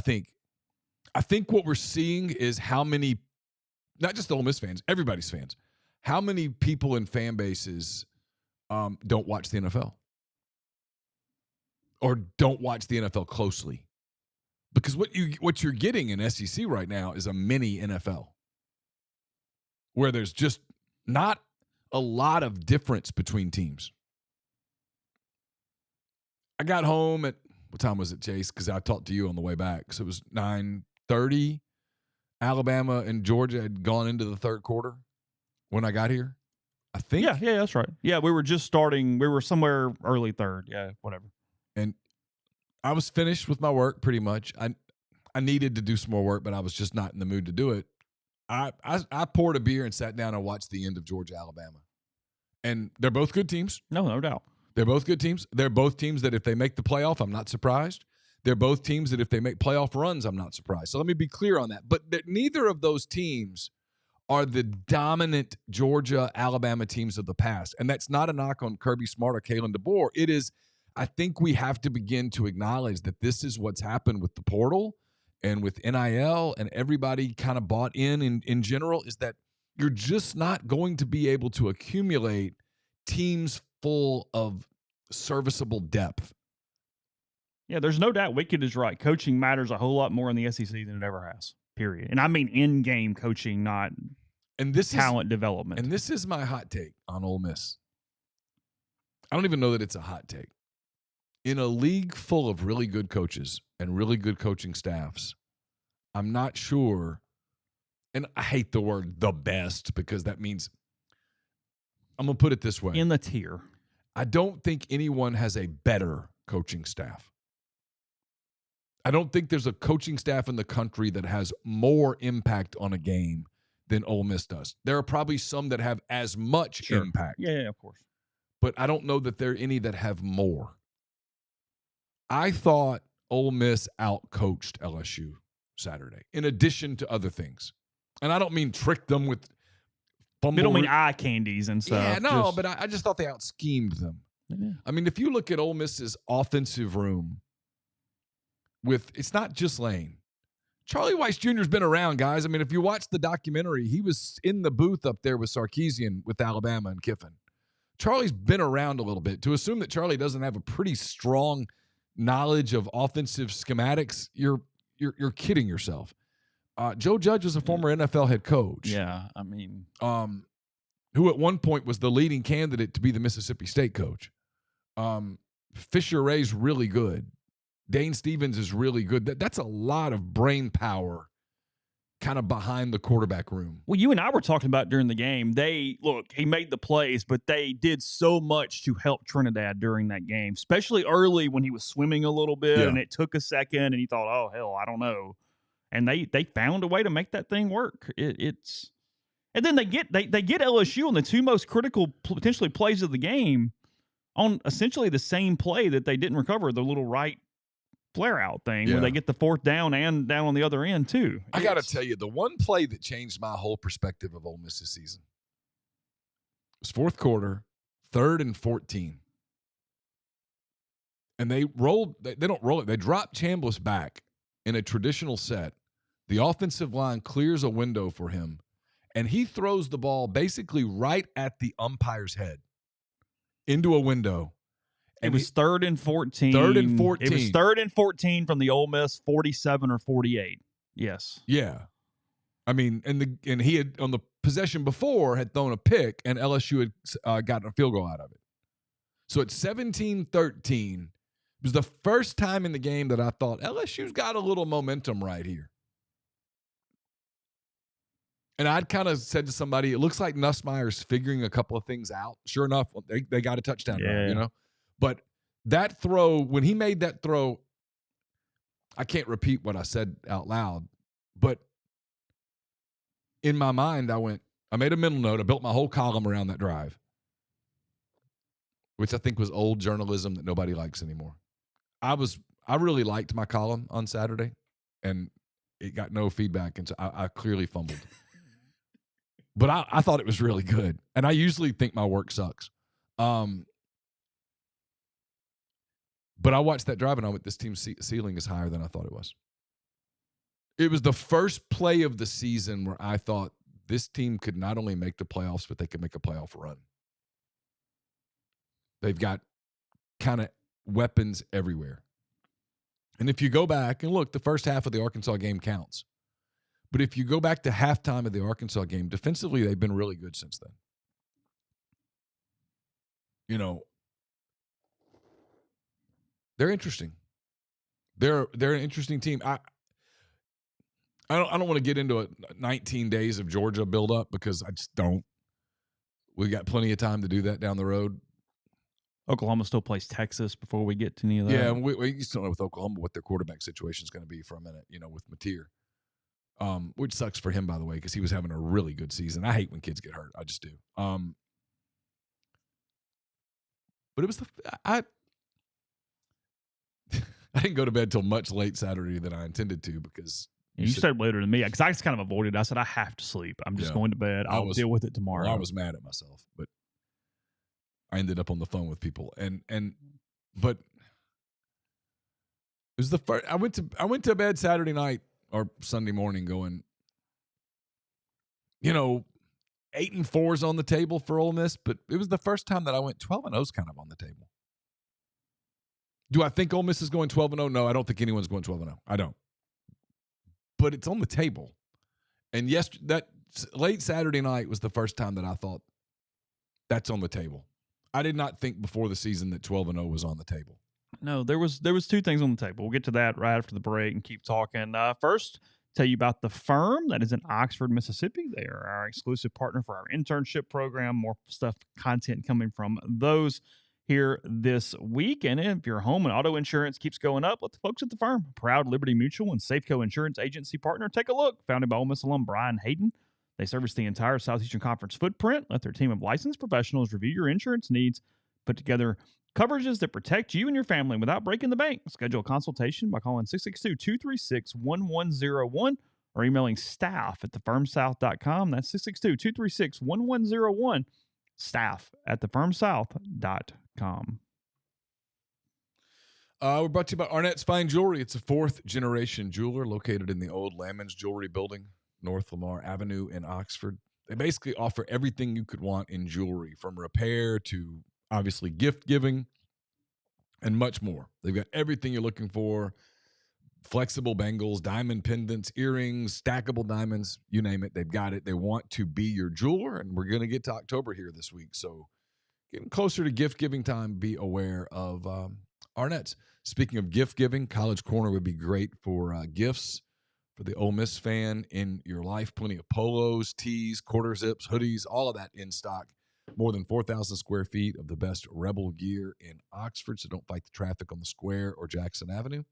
B: think what we're seeing is how many, not just the Ole Miss fans, everybody's fans, how many people in fan bases don't watch the NFL or don't watch the NFL closely. Because what you're getting in SEC right now is a mini NFL where there's just not a lot of difference between teams. I got home at, what time was it, Chase? Because I talked to you on the way back. So it was 9:30. Alabama and Georgia had gone into the third quarter when I got here, I think.
A: Yeah, that's right. Yeah, we were just starting. We were somewhere early third. Yeah, whatever.
B: And I was finished with my work pretty much. I needed to do some more work, but I was just not in the mood to do it. I poured a beer and sat down and watched the end of Georgia, Alabama. And they're both good teams.
A: No doubt.
B: They're both good teams. They're both teams that if they make the playoff, I'm not surprised. They're both teams that if they make playoff runs, I'm not surprised. So let me be clear on that. But neither of those teams are the dominant Georgia, Alabama teams of the past. And that's not a knock on Kirby Smart or Kalen DeBoer. It is, I think we have to begin to acknowledge that this is what's happened with the portal and with NIL and everybody kind of bought in general, is that you're just not going to be able to accumulate teams full of serviceable depth.
A: Yeah, there's no doubt Wicked is right. Coaching matters a whole lot more in the SEC than it ever has, period. And I mean in-game coaching, not talent development.
B: And this is my hot take on Ole Miss. I don't even know that it's a hot take. In a league full of really good coaches and really good coaching staffs, I'm not sure, and I hate the word the best because that means, I'm going to put it this way.
A: In the tier.
B: I don't think anyone has a better coaching staff. I don't think there's a coaching staff in the country that has more impact on a game than Ole Miss does. There are probably some that have as much impact.
A: Yeah, of course.
B: But I don't know that there are any that have more. I thought Ole Miss out-coached LSU Saturday, in addition to other things. And I don't mean trick them with fumble.
A: You don't mean eye candies and stuff.
B: Yeah, no, but I just thought they out-schemed them.
A: Yeah.
B: I mean, if you look at Ole Miss's offensive room, it's not just Lane. Charlie Weiss Jr. has been around, guys. I mean, if you watch the documentary, he was in the booth up there with Sarkisian with Alabama and Kiffin. Charlie's been around a little bit. To assume that Charlie doesn't have a pretty strong knowledge of offensive schematics, you're kidding yourself. Joe Judge was a former NFL head coach.
A: Yeah, I mean,
B: who at one point was the leading candidate to be the Mississippi State coach. Fisher Ray's really good. Dane Stevens is really good. That's a lot of brain power kind of behind the quarterback room.
A: Well, you and I were talking about during the game. He made the plays, but they did so much to help Trinidad during that game, especially early when he was swimming a little bit and it took a second and he thought, oh, hell, I don't know. And they found a way to make that thing work. And then they get LSU on the two most critical potentially plays of the game on essentially the same play that they didn't recover, the little right flare out thing where they get the fourth down and down on the other end too.
B: I got to tell you, the one play that changed my whole perspective of Ole Miss this season was fourth quarter, 3rd and 14. And they don't roll it. They drop Chambliss back in a traditional set. The offensive line clears a window for him, and he throws the ball basically right at the umpire's head into a window.
A: It was 3rd and 14.
B: 3rd and 14.
A: It was 3rd and 14 from the Ole Miss 47 or 48. Yes.
B: Yeah. I mean, and he had on the possession before had thrown a pick, and LSU had gotten a field goal out of it. So at 17-13, it was the first time in the game that I thought LSU's got a little momentum right here. And I'd kind of said to somebody, it looks like Nussmeier's figuring a couple of things out. Sure enough, they got a touchdown drive, But that throw, when he made that throw, I can't repeat what I said out loud, but in my mind, I made a mental note. I built my whole column around that drive, which I think was old journalism that nobody likes anymore. I really liked my column on Saturday, and it got no feedback, and so I clearly fumbled. But I thought it was really good, and I usually think my work sucks. But I watched that drive, and I went, this team's ceiling is higher than I thought it was. It was the first play of the season where I thought this team could not only make the playoffs, but they could make a playoff run. They've got kind of weapons everywhere. And if you go back and look, the first half of the Arkansas game counts. But if you go back to halftime of the Arkansas game, defensively, they've been really good since then. They're interesting. They're an interesting team. I don't want to get into 19 days of Georgia buildup because I just don't. We got plenty of time to do that down the road.
A: Oklahoma still plays Texas before we get to any of that.
B: Yeah, we still know with Oklahoma what their quarterback situation is going to be for a minute, with Mateer. Which sucks for him, by the way, because he was having a really good season. I hate when kids get hurt. I just do. But it was I didn't go to bed till much late Saturday than I intended to because
A: you said later than me because I just kind of avoided it. I said I have to sleep. I'm just going to bed. I'll deal with it tomorrow.
B: Well, I was mad at myself, but I ended up on the phone with people, but it was the first. I went to bed Saturday night or Sunday morning going, 8-4 is on the table for Ole Miss, but it was the first time that I went 12-0 is kind of on the table. Do I think Ole Miss is going 12-0? No, I don't think anyone's going 12-0. I don't. But it's on the table. And that late Saturday night was the first time that I thought that's on the table. I did not think before the season that 12-0 was on the table.
A: No, there was two things on the table. We'll get to that right after the break and keep talking. First, tell you about the firm that is in Oxford, Mississippi. They are our exclusive partner for our internship program. More content coming from those here this week. And if your home and auto insurance keeps going up, let the folks at the firm, proud Liberty Mutual and Safeco Insurance Agency partner, take a look. Founded by Ole Miss alum Brian Hayden. They service the entire Southeastern Conference footprint. Let their team of licensed professionals review your insurance needs, put together coverages that protect you and your family without breaking the bank. Schedule a consultation by calling 662-236-1101 or emailing staff@thefirmsouth.com. That's 662-236-1101, staff@thefirmsouth.com.
B: We're brought to you by Arnett's Fine Jewelry. It's a fourth-generation jeweler located in the old Lamons Jewelry Building, North Lamar Avenue in Oxford. They basically offer everything you could want in jewelry, from repair to obviously gift giving and much more. They've got everything you're looking for: flexible bangles, diamond pendants, earrings, stackable diamonds, you name it, they've got it. They want to be your jeweler, and we're going to get to October here this week. So getting closer to gift giving time, be aware of Arnett's. Speaking of gift giving, College Corner would be great for gifts for the Ole Miss fan in your life. Plenty of polos, tees, quarter zips, hoodies, all of that in stock. More than 4,000 square feet of the best Rebel gear in Oxford, so don't fight the traffic on the Square or Jackson Avenue.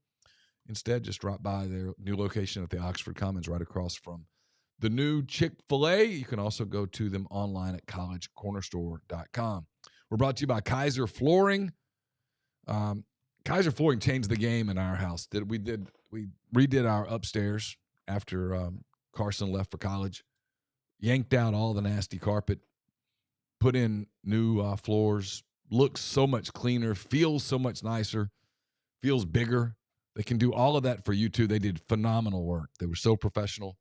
B: Instead, just drop by their new location at the Oxford Commons right across from the new Chick-fil-A. You can also go to them online at collegecornerstore.com. We're brought to you by Kaiser Flooring. Kaiser Flooring changed the game in our house. We redid our upstairs after Carson left for college, yanked out all the nasty carpet, put in new floors, looks so much cleaner, feels so much nicer, feels bigger. They can do all of that for you, too. They did phenomenal work. They were so professional,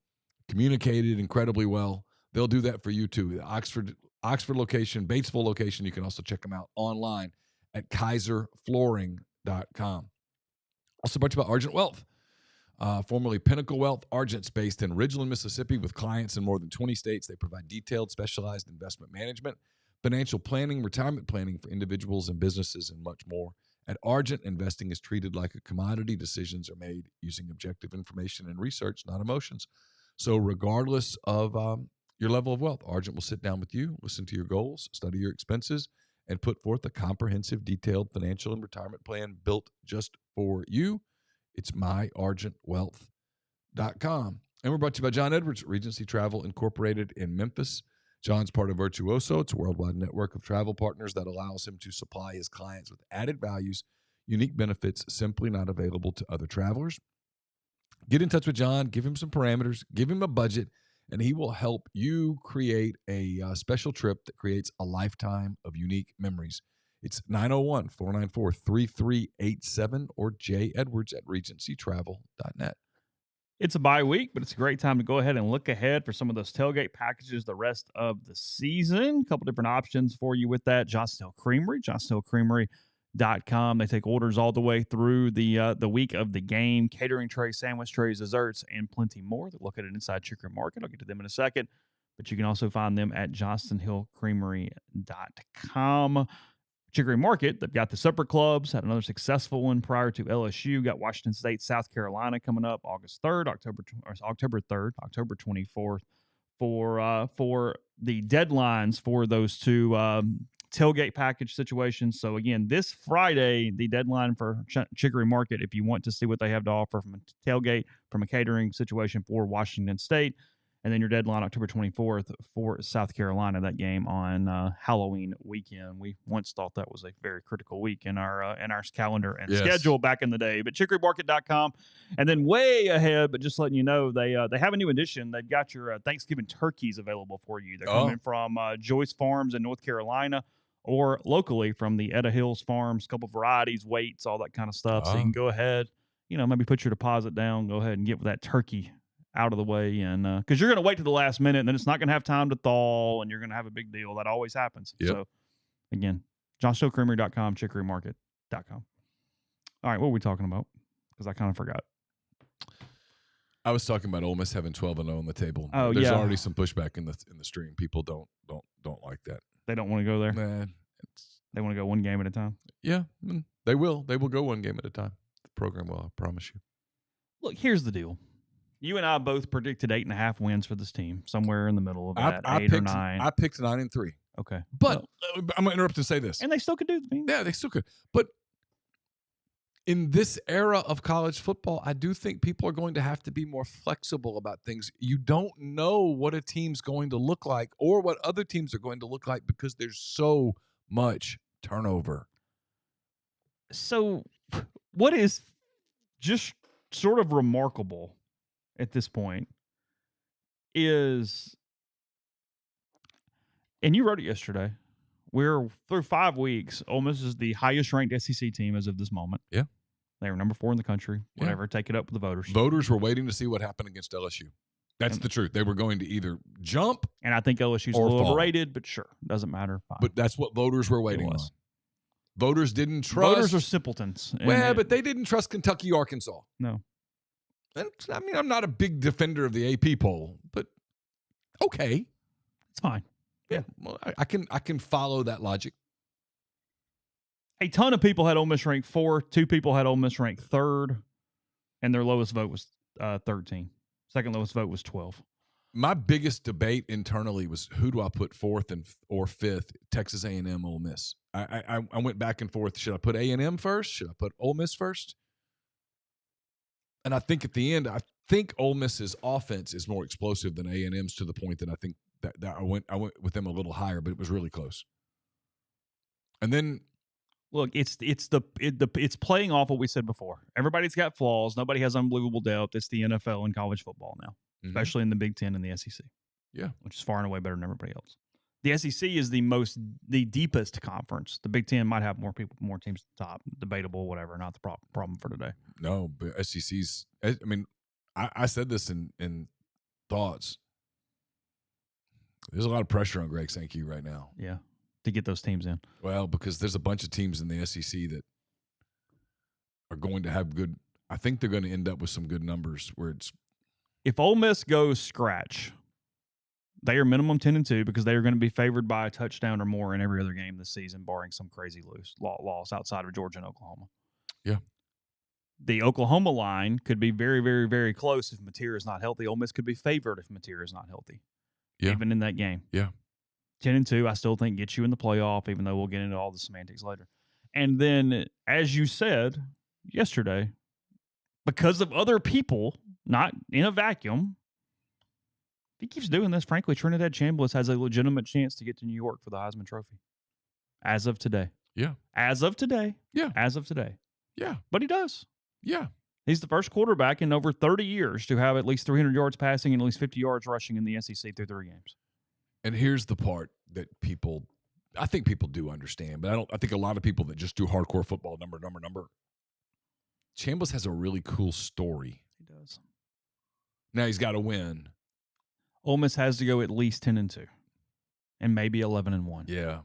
B: communicated incredibly well. They'll do that for you, too. The Oxford location, Batesville location, you can also check them out online at kaiserflooring.com. Also brought to you by Argent Wealth. Formerly Pinnacle Wealth, Argent's based in Ridgeland, Mississippi, with clients in more than 20 states. They provide detailed, specialized investment management, financial planning, retirement planning for individuals and businesses, and much more. At Argent, investing is treated like a commodity. Decisions are made using objective information and research, not emotions. So regardless of your level of wealth, Argent will sit down with you, listen to your goals, study your expenses, and put forth a comprehensive, detailed financial and retirement plan built just for you. It's myargentwealth.com. And we're brought to you by John Edwards, Regency Travel Incorporated in Memphis. John's part of Virtuoso. It's a worldwide network of travel partners that allows him to supply his clients with added values, unique benefits simply not available to other travelers. Get in touch with John, give him some parameters, give him a budget, and he will help you create a special trip that creates a lifetime of unique memories. It's 901-494-3387 or jedwards@regencytravel.net.
A: It's a bye week, but it's a great time to go ahead and look ahead for some of those tailgate packages the rest of the season. A couple different options for you with that. Johnston Hill Creamery, johnstonhillcreamery.com. They take orders all the way through the week of the game. Catering trays, sandwich trays, desserts, and plenty more. They're located inside Chicory Market. I'll get to them in a second. But you can also find them at johnstonhillcreamery.com. Chicory Market, they've got the supper clubs, had another successful one prior to LSU, got Washington State, South Carolina coming up August 3rd, October 3rd, October 24th for the deadlines for those two tailgate package situations. So again, this Friday, the deadline for Chicory Market, if you want to see what they have to offer from a tailgate, from a catering situation for Washington State. And then your deadline, October 24th, for South Carolina, that game on Halloween weekend. We once thought that was a very critical week in our calendar and schedule back in the day. But chicorymarket.com. And then way ahead, but just letting you know, they have a new edition. They've got your Thanksgiving turkeys available for you. They're coming from Joyce Farms in North Carolina, or locally from the Etta Hills Farms, a couple varieties, weights, all that kind of stuff. So you can go ahead, maybe put your deposit down, go ahead and get that turkey out of the way, and because you're going to wait to the last minute, and then it's not going to have time to thaw, and you're going to have a big deal. That always happens. Yep. So, again, johnstonhillcreamery.com, chicorymarket.com. All right, what were we talking about? Because I kind of forgot.
B: I was talking about Ole Miss having 12-0 on the table.
A: Oh,
B: There's already some pushback in the stream. People don't like that.
A: They don't want to go there.
B: Nah,
A: they want to go one game at a time.
B: Yeah, they will. They will go one game at a time. The program will. I promise you.
A: Look, here's the deal. You and I both predicted 8.5 wins for this team, somewhere in the middle of that, 8 or 9.
B: I picked 9-3.
A: Okay.
B: But I'm going to interrupt and say this.
A: And they still could do it.
B: Yeah, they still could. But in this era of college football, I do think people are going to have to be more flexible about things. You don't know what a team's going to look like or what other teams are going to look like because there's so much turnover.
A: So what is just sort of remarkable at this point is, and you wrote it yesterday, we're through 5 weeks, Ole Miss is the highest ranked SEC team as of this moment.
B: Yeah.
A: They were number 4 in the country. Whatever, take it up with the voters.
B: Voters were waiting to see what happened against LSU. That's the truth. They were going to either jump,
A: and I think LSU's a little overrated, but sure, doesn't matter. Fine.
B: But that's what voters were waiting on. Voters didn't trust.
A: Voters are simpletons.
B: Well, but they didn't trust Kentucky, Arkansas.
A: No.
B: And, I mean, I'm not a big defender of the AP poll, but okay,
A: it's fine.
B: Yeah, well, I can follow that logic.
A: A ton of people had Ole Miss ranked 4. 2 people had Ole Miss ranked 3rd, and their lowest vote was 13. Second lowest vote was 12.
B: My biggest debate internally was who do I put 4th or 5th? Texas A&M, Ole Miss. I went back and forth. Should I put A&M first? Should I put Ole Miss first? And I think at the end, I think Ole Miss's offense is more explosive than A&M's to the point that I think that I went with them a little higher, but it was really close. And then,
A: look, it's playing off what we said before. Everybody's got flaws. Nobody has unbelievable depth. It's the NFL and college football now, especially in the Big Ten and the SEC.
B: Yeah, which
A: is far and away better than everybody else. The SEC is the deepest conference. The Big Ten might have more teams at the top. Debatable, whatever. Not the problem for today.
B: No, but SEC's. I mean, I said this in thoughts. There's a lot of pressure on Greg Sankey right now.
A: Yeah, to get those teams in.
B: Well, because there's a bunch of teams in the SEC that are going to have good I think they're going to end up with some good numbers where it's.
A: If Ole Miss goes scratch, they are minimum 10-2 because they are going to be favored by a touchdown or more in every other game this season, barring some crazy loss outside of Georgia and Oklahoma.
B: Yeah.
A: The Oklahoma line could be very, very, very close if Mateer is not healthy. Ole Miss could be favored if Mateer is not healthy.
B: Yeah.
A: Even in that game.
B: Yeah.
A: 10-2, I still think gets you in the playoff, even though we'll get into all the semantics later. And then, as you said yesterday, because of other people, not in a vacuum, if he keeps doing this, frankly, Trinidad Chambliss has a legitimate chance to get to New York for the Heisman Trophy. As of today.
B: Yeah.
A: As of today.
B: Yeah.
A: As of today.
B: Yeah.
A: But he does.
B: Yeah.
A: He's the first quarterback in over 30 years to have at least 300 yards passing and at least 50 yards rushing in the SEC through 3 games.
B: And here's the part that I think people do understand, but I think a lot of people that just do hardcore football number. Chambliss has a really cool story.
A: He does.
B: Now he's got to win.
A: Ole Miss has to go at least 10-2 and maybe 11-1.
B: Yeah.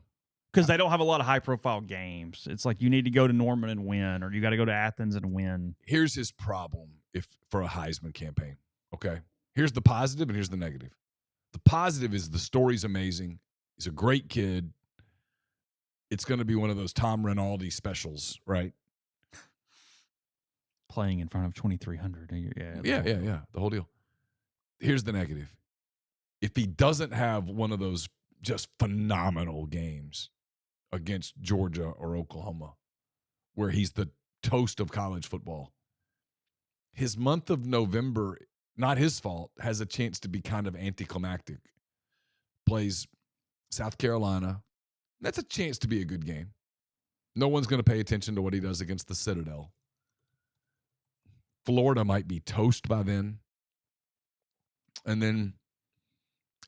A: Because they don't have a lot of high-profile games. It's like you need to go to Norman and win, or you got to go to Athens and win.
B: Here's his problem for a Heisman campaign, okay? Here's the positive and here's the negative. The positive is the story's amazing. He's a great kid. It's going to be one of those Tom Rinaldi specials, right?
A: Playing in front of 2,300.
B: Yeah. The whole deal. Here's the negative. If he doesn't have one of those just phenomenal games against Georgia or Oklahoma, where he's the toast of college football, his month of November, not his fault, has a chance to be kind of anticlimactic. Plays South Carolina. That's a chance to be a good game. No one's going to pay attention to what he does against the Citadel. Florida might be toast by then. And then,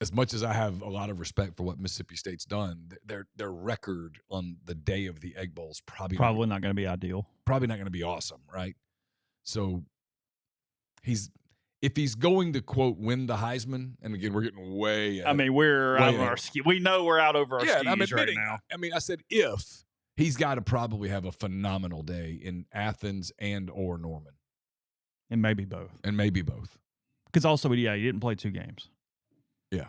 B: as much as I have a lot of respect for what Mississippi State's done, their record on the day of the Egg Bowl is probably
A: not going to be ideal.
B: Probably not going to be awesome, right? So if he's going to, quote, win the Heisman, and again, we're getting way
A: I mean, we're out of our skis. We know we're out over our skis right now.
B: I mean, I said if. He's got to probably have a phenomenal day in Athens and or Norman.
A: And maybe both.
B: Because
A: also, he didn't play 2 games.
B: Yeah.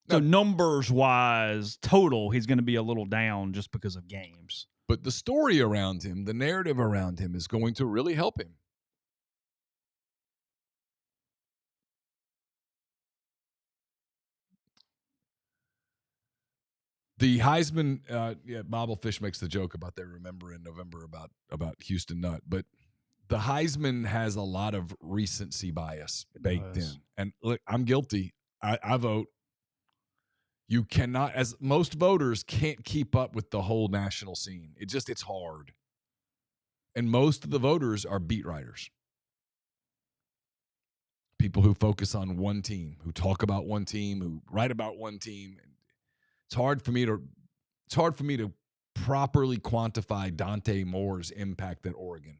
A: So numbers-wise, total, he's going to be a little down just because of games.
B: But the story around him, the narrative around him is going to really help him. The Heisman, Bobblefish makes the joke about they remember in November about Houston Nutt, but the Heisman has a lot of recency bias baked in. And look, I'm guilty. I vote. You cannot, as most voters can't keep up with the whole national scene. It's hard. And most of the voters are beat writers. People who focus on one team, who talk about one team, who write about one team. It's hard for me to properly quantify Dante Moore's impact at Oregon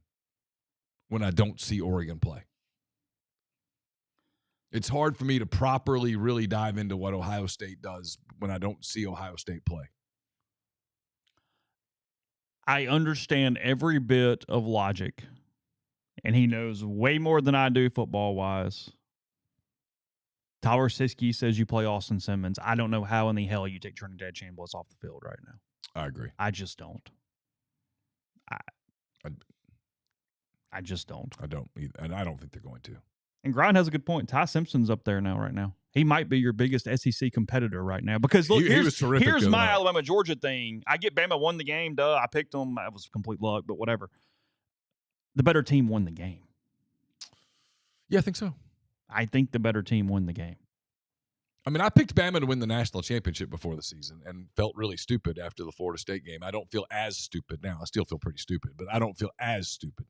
B: when I don't see Oregon play. It's hard for me to properly really dive into what Ohio State does when I don't see Ohio State play.
A: I understand every bit of logic, and he knows way more than I do football-wise. Tyler Siskey says you play Austin Simmons. I don't know how in the hell you take Trinidad Chambliss off the field right now.
B: I agree.
A: I just don't. I just don't.
B: I don't either, and I don't think they're going to.
A: And Grind has a good point. Ty Simpson's up there right now. He might be your biggest SEC competitor right now. Because, look,
B: he was terrific.
A: Here's my Alabama-Georgia thing. I get Bama won the game. Duh, I picked them. That was complete luck, but whatever. The better team won the game.
B: Yeah, I think so.
A: I think the better team won the game.
B: I mean, I picked Bama to win the national championship before the season and felt really stupid after the Florida State game. I don't feel as stupid now. I still feel pretty stupid, but I don't feel as stupid.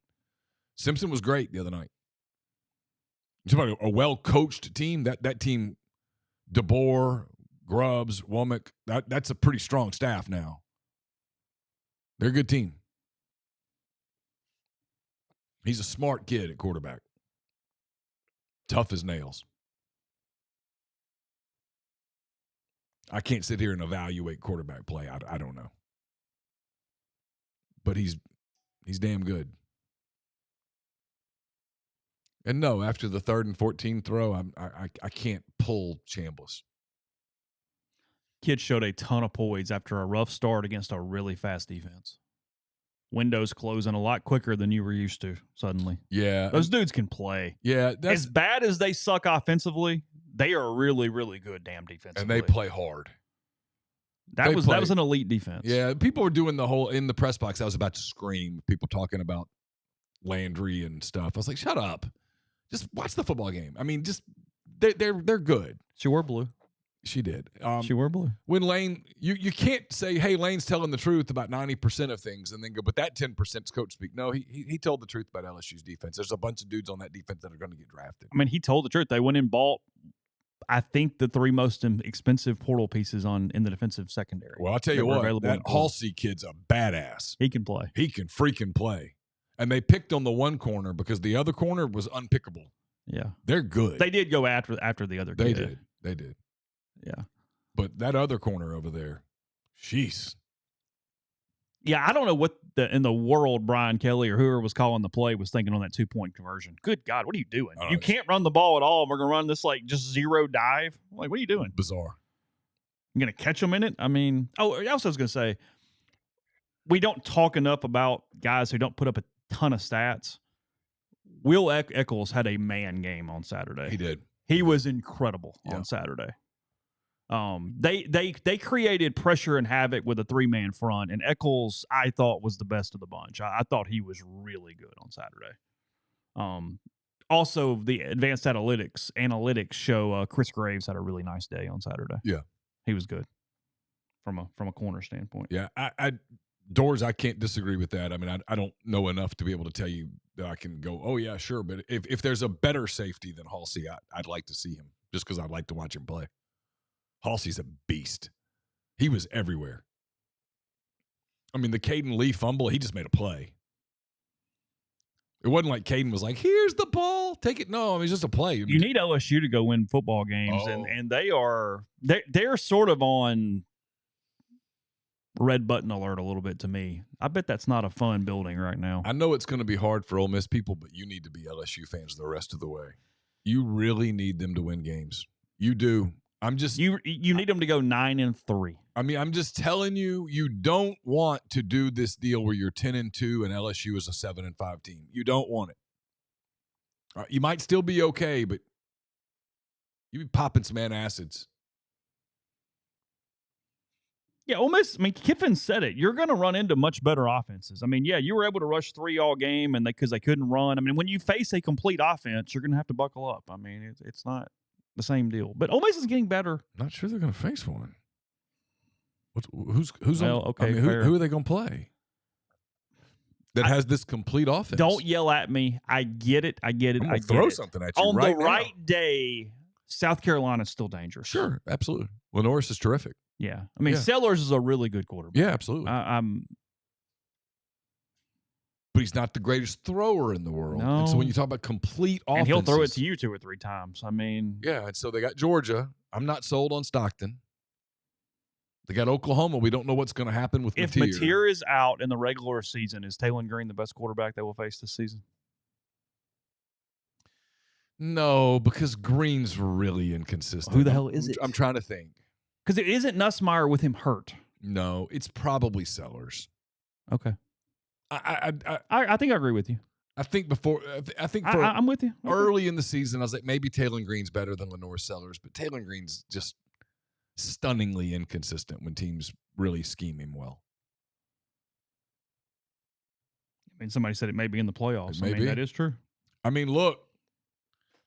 B: Simpson was great the other night. Talking about a well-coached team. That team, DeBoer, Grubbs, Womack, that's a pretty strong staff now. They're a good team. He's a smart kid at quarterback. Tough as nails. I can't sit here and evaluate quarterback play. I don't know. But he's damn good. And no, after the 3rd and 14 throw, I can't pull Chambliss.
A: Kid showed a ton of poise after a rough start against a really fast defense. Windows closing a lot quicker than you were used to suddenly.
B: Yeah.
A: Those dudes can play.
B: Yeah.
A: As bad as they suck offensively, they are really, really good damn defensively.
B: And they play hard.
A: That was an elite defense.
B: Yeah. People were doing the whole in the press box. I was about to scream. People talking about Landry and stuff. I was like, shut up. Just watch the football game. I mean, just they're good.
A: She wore blue.
B: She did.
A: She wore blue.
B: When Lane, you can't say, hey, Lane's telling the truth about 90% of things and then go, but that 10% is coach speak. No, he told the truth about LSU's defense. There's a bunch of dudes on that defense that are going to get drafted.
A: I mean, he told the truth. They went and bought, I think, the 3 most expensive portal pieces in the defensive secondary.
B: Well, I'll tell you what, that Halsey kid's a badass.
A: He can play.
B: He can freaking play. And they picked on the one corner because the other corner was unpickable.
A: Yeah.
B: They're good.
A: They did go after the other kid.
B: They did.
A: Yeah.
B: But that other corner over there, jeez.
A: Yeah, I don't know what in the world Brian Kelly or whoever was calling the play was thinking on that 2-point conversion. Good God, what are you doing? You can't run the ball at all. We're going to run this just zero dive. Like, what are you doing?
B: Bizarre.
A: I'm going to catch them in it? I mean, I also was going to say, we don't talk enough about guys who don't put up a ton of stats. Will Eccles had a man game on Saturday.
B: He did.
A: He was incredible on Saturday. They created pressure and havoc with a 3-man front, and Eccles, I thought, was the best of the bunch. I thought he was really good on Saturday. Also, the advanced analytics show Chris Graves had a really nice day on Saturday.
B: Yeah,
A: he was good from a corner standpoint.
B: Yeah, Doors, I can't disagree with that. I mean, I don't know enough to be able to tell you that I can go, oh yeah, sure. But if there's a better safety than Halsey, I'd like to see him just because I'd like to watch him play. Halsey's a beast. He was everywhere. I mean, the Caden Lee fumble, he just made a play. It wasn't like Caden was like, here's the ball, take it. No, I mean, it's just a play.
A: You need LSU to go win football games, and they're sort of on red button alert a little bit to me. I bet that's not a fun building right now.
B: I know it's going to be hard for Ole Miss people, but you need to be LSU fans the rest of the way. You really need them to win games. You do.
A: You need them to go 9-3.
B: I mean, I'm just telling you, you don't want to do this deal where you're 10-2 and LSU is a 7-5 team. You don't want it. You might still be okay, but you be popping some antacids.
A: Yeah, Ole Miss, I mean, Kiffin said it. You're going to run into much better offenses. I mean, yeah, you were able to rush 3 all game and because they couldn't run. I mean, when you face a complete offense, you're going to have to buckle up. I mean, it's not the same deal. But Ole Miss is getting better.
B: Not sure they're going to face one. Who's
A: well, okay,
B: I mean, who are they going to play that has this complete offense?
A: Don't yell at me. I get it. I get it.
B: I'm throw something at you
A: on
B: right
A: the
B: now.
A: right day. South Carolina's still dangerous.
B: Sure, absolutely. Lenoris is terrific.
A: Yeah, I mean, Sellers is a really good quarterback.
B: Yeah, absolutely. But he's not the greatest thrower in the world.
A: No.
B: And so when you talk about complete offenses,
A: and he'll throw it to you 2 or 3 times. I mean,
B: yeah. And so they got Georgia. I'm not sold on Stockton. They got Oklahoma. We don't know what's going to happen with
A: if
B: Mateer.
A: Mateer is out in the regular season, is Taylon Green the best quarterback they will face this season?
B: No, because Green's really inconsistent.
A: Who the hell is it?
B: I'm trying to think.
A: Because it isn't Nussmeier with him hurt.
B: No, it's probably Sellers.
A: Okay. I think I agree with you.
B: I think
A: I'm with you.
B: Early in the season, I was like, maybe Taylon Green's better than Lenoir Sellers, but Taylon Green's just stunningly inconsistent when teams really scheme him well.
A: I mean, somebody said it may be in the playoffs. I mean, that is true.
B: I mean, look,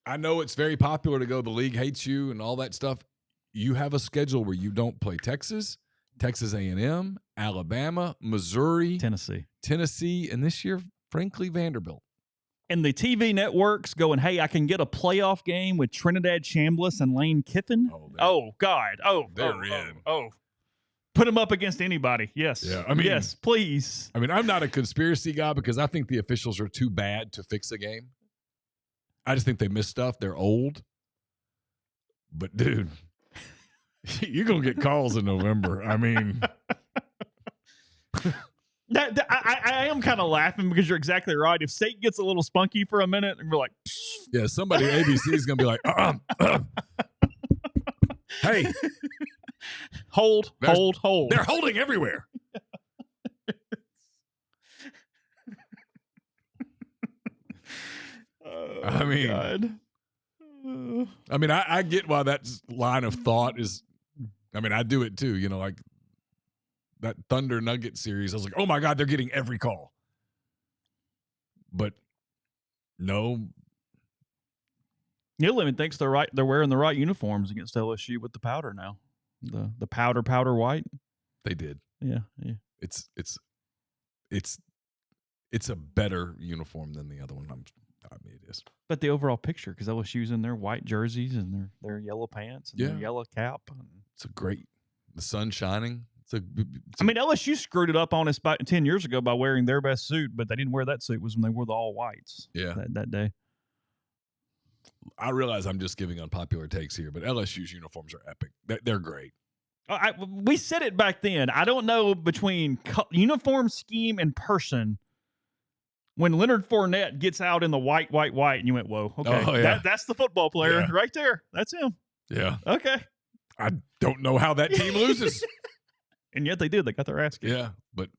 B: I know it's very popular to go, the league hates you and all that stuff. You have a schedule where you don't play Texas A&M, Alabama, Missouri, Tennessee, and this year, frankly, Vanderbilt.
A: And the TV networks going, hey, I can get a playoff game with Trinidad Chambliss and Lane Kiffin. God.
B: They're in.
A: Put them up against anybody. Yes.
B: Yeah. I mean,
A: yes, please.
B: I mean, I'm not a conspiracy guy because I think the officials are too bad to fix a game. I just think they miss stuff. They're old. But, dude, you're going to get calls in November. I mean.
A: I am kind of laughing because you're exactly right. If Satan gets a little spunky for a minute, and we're like,
B: yeah, somebody ABC is going to be like, hey,
A: hold.
B: They're holding everywhere. I mean,
A: God.
B: I get why that line of thought is. I mean, I do it too. You know, like that Thunder Nugget series. I was like, oh my God, they're getting every call. But no.
A: Neal even thinks they're wearing the right uniforms against LSU with the powder now. The powder white.
B: They did.
A: Yeah.
B: It's a better uniform than the other one. I mean, it is.
A: But the overall picture, because LSU's in their white jerseys and their yellow pants and their yellow cap.
B: It's a great. The sun shining.
A: I mean, LSU screwed it up on us about 10 years ago by wearing their best suit, but they didn't wear that suit. Was when they wore the all whites.
B: Yeah.
A: That day.
B: I realize I'm just giving unpopular takes here, but LSU's uniforms are epic. They're great.
A: We said it back then. I don't know between uniform scheme and person. When Leonard Fournette gets out in the white, and you went, whoa, okay.
B: Oh, yeah.
A: That's the football player right there. That's him.
B: Yeah.
A: Okay.
B: I don't know how that team loses.
A: And yet they did. They got their ass kicked.
B: Yeah, but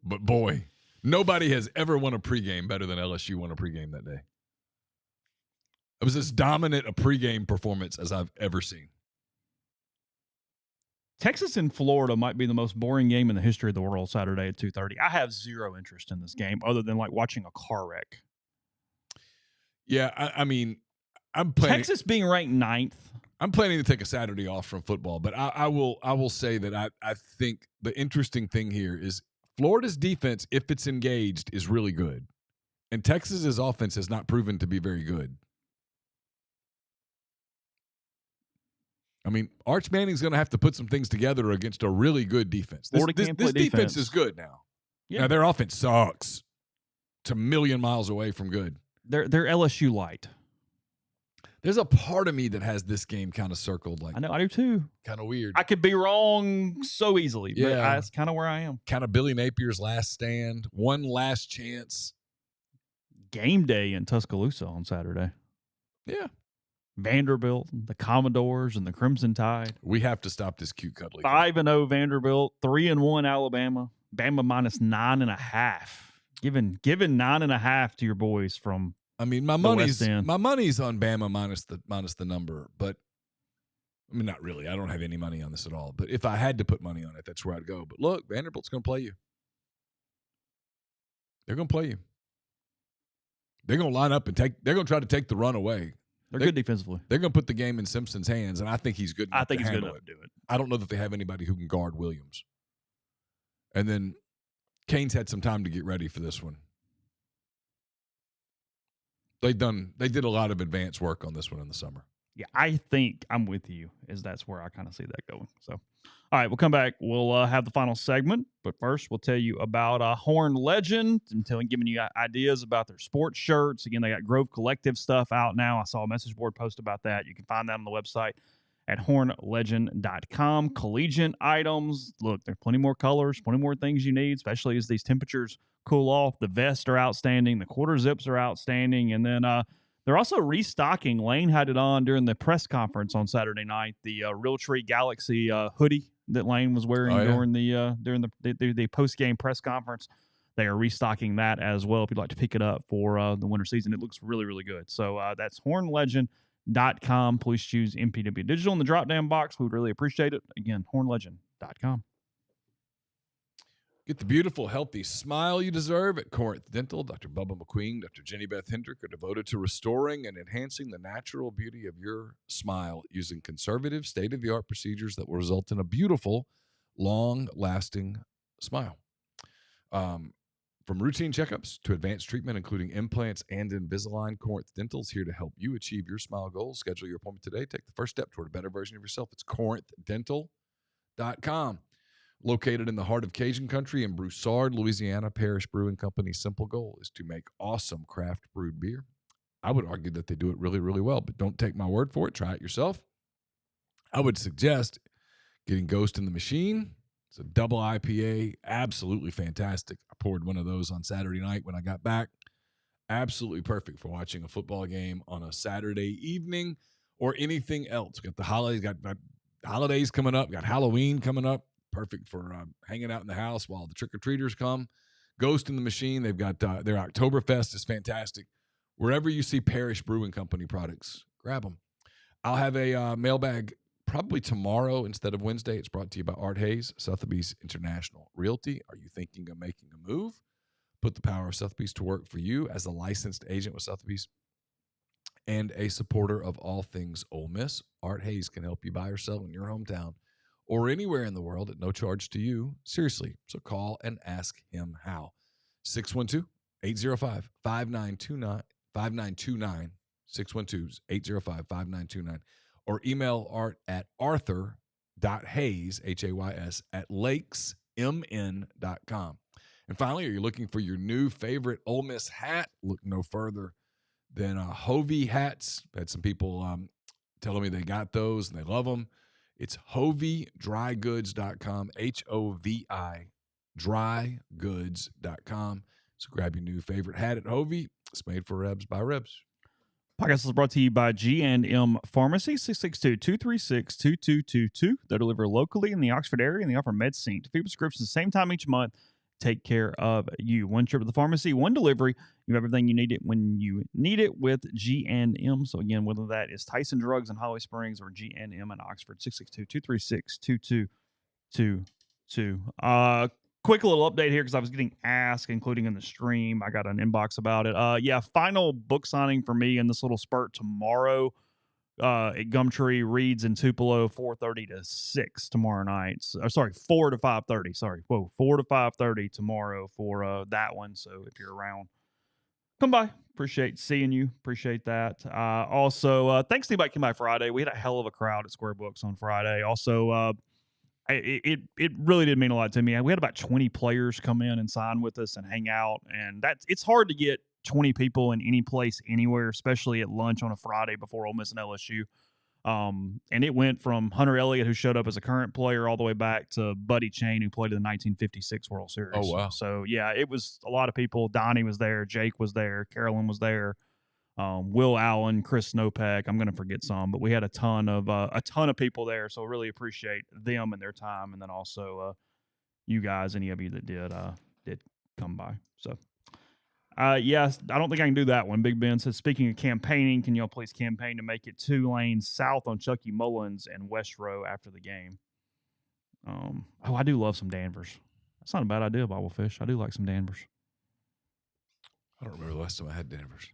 B: boy, nobody has ever won a pregame better than LSU won a pregame that day. It was as dominant a pregame performance as I've ever seen.
A: Texas and Florida might be the most boring game in the history of the world Saturday at 2:30. I have zero interest in this game other than like watching a car wreck.
B: Yeah, I mean, I'm planning
A: Texas being ranked 9th.
B: I'm planning to take a Saturday off from football, but I will say that I think the interesting thing here is Florida's defense, if it's engaged, is really good. And Texas's offense has not proven to be very good. I mean, Arch Manning's going to have to put some things together against a really good defense. This defense is good now. Yeah. Now, their offense sucks. It's a million miles away from good.
A: They're LSU light.
B: There's a part of me that has this game kind of circled. Like,
A: I know, I do too.
B: Kind of weird.
A: I could be wrong so easily, but that's kind of where I am.
B: Kind of Billy Napier's last stand, one last chance.
A: Game day in Tuscaloosa on Saturday.
B: Yeah.
A: Vanderbilt, the Commodores, and the Crimson Tide.
B: We have to stop this cute cuddly.
A: 5-0 Vanderbilt, 3-1 Alabama. Bama minus 9.5. Giving 9.5 to your boys from.
B: I mean, my money's on Bama minus the number, but I mean, not really. I don't have any money on this at all. But if I had to put money on it, that's where I'd go. But look, Vanderbilt's going to play you. They're going to play you. They're going to line up and they're going to try to take the run away.
A: They're good defensively.
B: They're going to put the game in Simpson's hands, and I think he's good enough to
A: good enough to do it.
B: I don't know that they have anybody who can guard Williams. And then Kane's had some time to get ready for this one. They did a lot of advanced work on this one in the summer.
A: Yeah, I think I'm with you, as that's where I kind of see that going. So, all right, we'll come back. We'll have the final segment, but first we'll tell you about Horn Legend and giving you ideas about their sports shirts. Again, they got Grove Collective stuff out now. I saw a message board post about that. You can find that on the website at hornlegend.com. Collegiate items. Look, there's plenty more colors, plenty more things you need, especially as these temperatures cool off. The vests are outstanding. The quarter zips are outstanding. And then they're also restocking. Lane had it on during the press conference on Saturday night. The Realtree Galaxy hoodie that Lane was wearing during the post-game press conference. They are restocking that as well if you'd like to pick it up for the winter season. It looks really, really good. So that's hornlegend.com. Please choose MPW Digital in the drop-down box. We would really appreciate it. Again, hornlegend.com.
B: Get the beautiful, healthy smile you deserve at Corinth Dental. Dr. Bubba McQueen, Dr. Jenny Beth Hendrick are devoted to restoring and enhancing the natural beauty of your smile using conservative, state-of-the-art procedures that will result in a beautiful, long-lasting smile. From routine checkups to advanced treatment, including implants and Invisalign, Corinth Dental is here to help you achieve your smile goals. Schedule your appointment today. Take the first step toward a better version of yourself. It's corinthdental.com. Located in the heart of Cajun country in Broussard, Louisiana, Parish Brewing Company's simple goal is to make awesome craft brewed beer. I would argue that they do it really, really well, but don't take my word for it. Try it yourself. I would suggest getting Ghost in the Machine It's a double IPA, absolutely fantastic. I poured one of those on Saturday night when I got back. Absolutely perfect for watching a football game on a Saturday evening or anything else. Got the holidays, got holidays coming up, got Halloween coming up. Perfect for hanging out in the house while the trick-or-treaters come. Ghost in the Machine, they've got their Oktoberfest is fantastic. Wherever you see Parish Brewing Company products, grab them. I'll have a mailbag probably tomorrow instead of Wednesday. It's brought to you by Art Hayes, Sotheby's International Realty. Are you thinking of making a move? Put the power of Sotheby's to work for you as a licensed agent with Sotheby's and a supporter of all things Ole Miss. Art Hayes can help you buy or sell in your hometown or anywhere in the world at no charge to you. Seriously. So call and ask him how. 612-805-5929. 612-805-5929. Or email Art at arthur.hayes, Hays, at lakesmn.com. And finally, are you looking for your new favorite Ole Miss hat? Look no further than Hovey hats. I've had some people telling me they got those and they love them. It's HoveyDryGoods.com, HOVI, drygoods.com. So grab your new favorite hat at Hovey. It's made for Rebs by Rebs.
A: Podcast is brought to you by G&M Pharmacy, 662-236-2222. They deliver locally in the Oxford area, and they offer MedSync. Free prescriptions same time each month. Take care of you. One trip to the pharmacy, one delivery. You have everything you need it when you need it with G&M. So, again, whether that is Tyson Drugs in Holly Springs or G&M in Oxford, 662-236-2222. Quick little update here because I was getting asked, including in the stream. I got an inbox about it. Final book signing for me in this little spurt tomorrow at Gumtree, Reeds, and Tupelo, 4:30 to 6 tomorrow night. 4 to 5:30. 4 to 5:30 tomorrow for that one. So if you're around, come by. Appreciate seeing you. Appreciate that. Also, thanks to anybody who came by Friday. We had a hell of a crowd at Square Books on Friday. Also, it really did mean a lot to me. We had about 20 players come in and sign with us and hang out, and it's hard to get 20 people in any place anywhere, especially at lunch on a Friday before Ole Miss and LSU. And it went from Hunter Elliott, who showed up as a current player, all the way back to Buddy Chain, who played in the 1956 World Series.
B: Oh, wow.
A: So, yeah, it was a lot of people. Donnie was there. Jake was there. Carolyn was there. Will Allen, Chris Snopek. I'm going to forget some, but we had a ton of people there. So really appreciate them and their time. And then also you guys, any of you that did come by. So, yes, I don't think I can do that one. Big Ben says, speaking of campaigning, can y'all please campaign to make it 2 lanes south on Chucky Mullins and West Row after the game? I do love some Danvers. That's not a bad idea, Bobblefish. I do like some Danvers.
B: I don't remember the last time I had Danvers.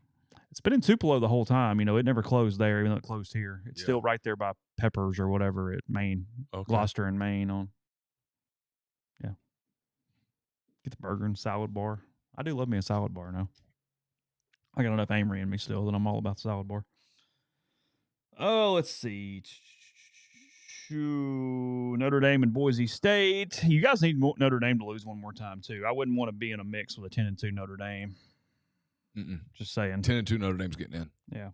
A: It's been in Tupelo the whole time. It never cled there, even though it closed here. It's still right there by Peppers or whatever at Maine, Gloucester and Maine on. Yeah. Get the burger and salad bar. I do love me a salad bar now. I got enough Amory in me still that I'm all about the salad bar. Oh, let's see. Notre Dame and Boise State. You guys need Notre Dame to lose one more time, too. I wouldn't want to be in a mix with a 10-2 Notre Dame. Just saying.
B: 10-2 Notre Dame's getting in.
A: Yeah.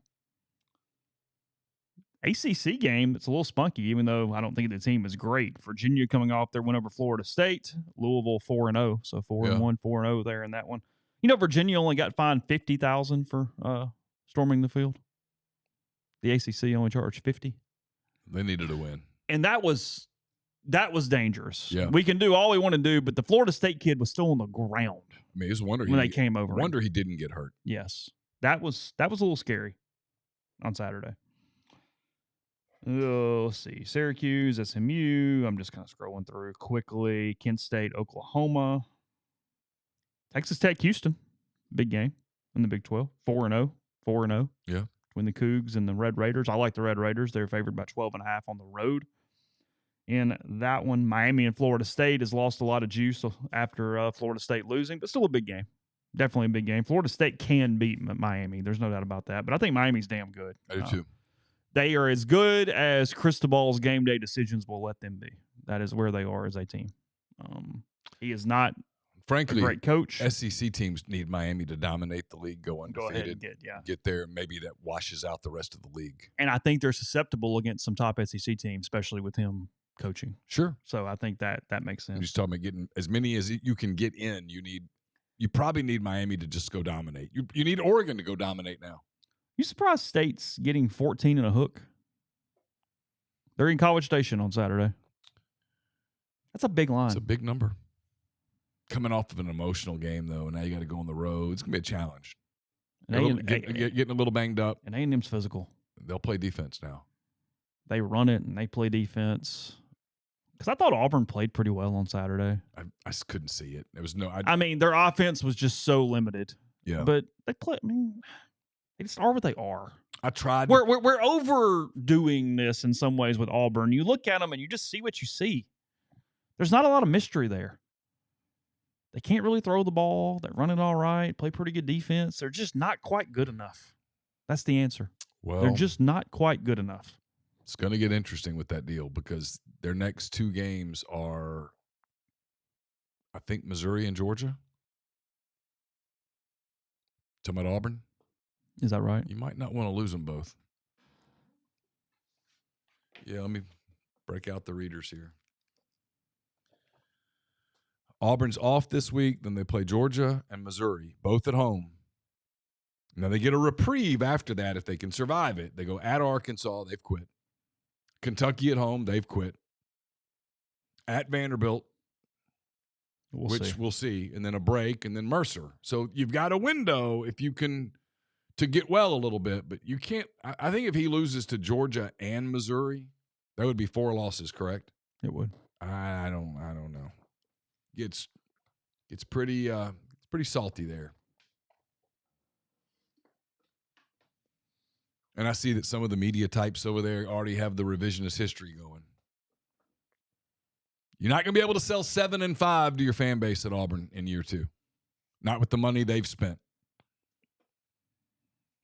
A: ACC game, it's a little spunky, even though I don't think the team is great. Virginia coming off their win over Florida State. Louisville 4-0, so 4-1, 4-0 there in that one. Virginia only got fined $50,000 for storming the field. The ACC only charged $50,000.
B: They needed a win,
A: and that was dangerous.
B: Yeah.
A: We can do all we want to do, but the Florida State kid was still on the ground.
B: I mean, it was a wonder
A: when they came over.
B: Wonder he didn't get hurt.
A: Yes, that was a little scary on Saturday. Let's see. Syracuse, SMU. I'm just kind of scrolling through quickly. Kent State, Oklahoma. Texas Tech, Houston. Big game in the Big 12. 4-0. 4-0.
B: Yeah.
A: Between the Cougs and the Red Raiders. I like the Red Raiders. They're favored by 12.5 on the road. In that one, Miami and Florida State has lost a lot of juice after Florida State losing, but still a big game. Definitely a big game. Florida State can beat Miami. There's no doubt about that. But I think Miami's damn good.
B: I do too.
A: They are as good as Cristobal's game day decisions will let them be. That is where they are as a team. He is not, frankly, a great coach.
B: SEC teams need Miami to dominate the league, go undefeated, get there. Maybe that washes out the rest of the league.
A: And I think they're susceptible against some top SEC teams, especially with him coaching.
B: Sure.
A: So I think that makes sense.
B: You're just talking about getting as many as you can get in. You probably need Miami to just go dominate. You need Oregon to go dominate now.
A: You surprised State's getting 14 and a hook? They're in College Station on Saturday. That's a big line.
B: It's a big number. Coming off of an emotional game, though, and now you got to go on the road. It's going to be a challenge. Getting a little banged up.
A: And A&M's physical.
B: They'll play defense now.
A: They run it, and they play defense. Because I thought Auburn played pretty well on Saturday.
B: I just couldn't see it. There was no.
A: I mean, their offense was just so limited.
B: Yeah.
A: But they play. I mean, they just are what they are.
B: I tried.
A: We're overdoing this in some ways with Auburn. You look at them and you just see what you see. There's not a lot of mystery there. They can't really throw the ball. They run it all right. Play pretty good defense. They're just not quite good enough. That's the answer.
B: Well,
A: they're just not quite good enough.
B: It's going to get interesting with that deal because their next two games are, I think, Missouri and Georgia. Talking about Auburn.
A: Is that right?
B: You might not want to lose them both. Yeah, let me break out the readers here. Auburn's off this week. Then they play Georgia and Missouri, both at home. Now they get a reprieve after that if they can survive it. They go at Arkansas. They've quit. Kentucky at home. They've quit. At Vanderbilt, we'll see. And then a break, and then Mercer. So you've got a window if you can to get well a little bit, but you can't. I think if he loses to Georgia and Missouri, that would be 4 losses, correct?
A: It would.
B: I don't know. It's pretty salty there. And I see that some of the media types over there already have the revisionist history going. You're not going to be able to sell 7 and 5 to your fan base at Auburn in year 2. Not with the money they've spent.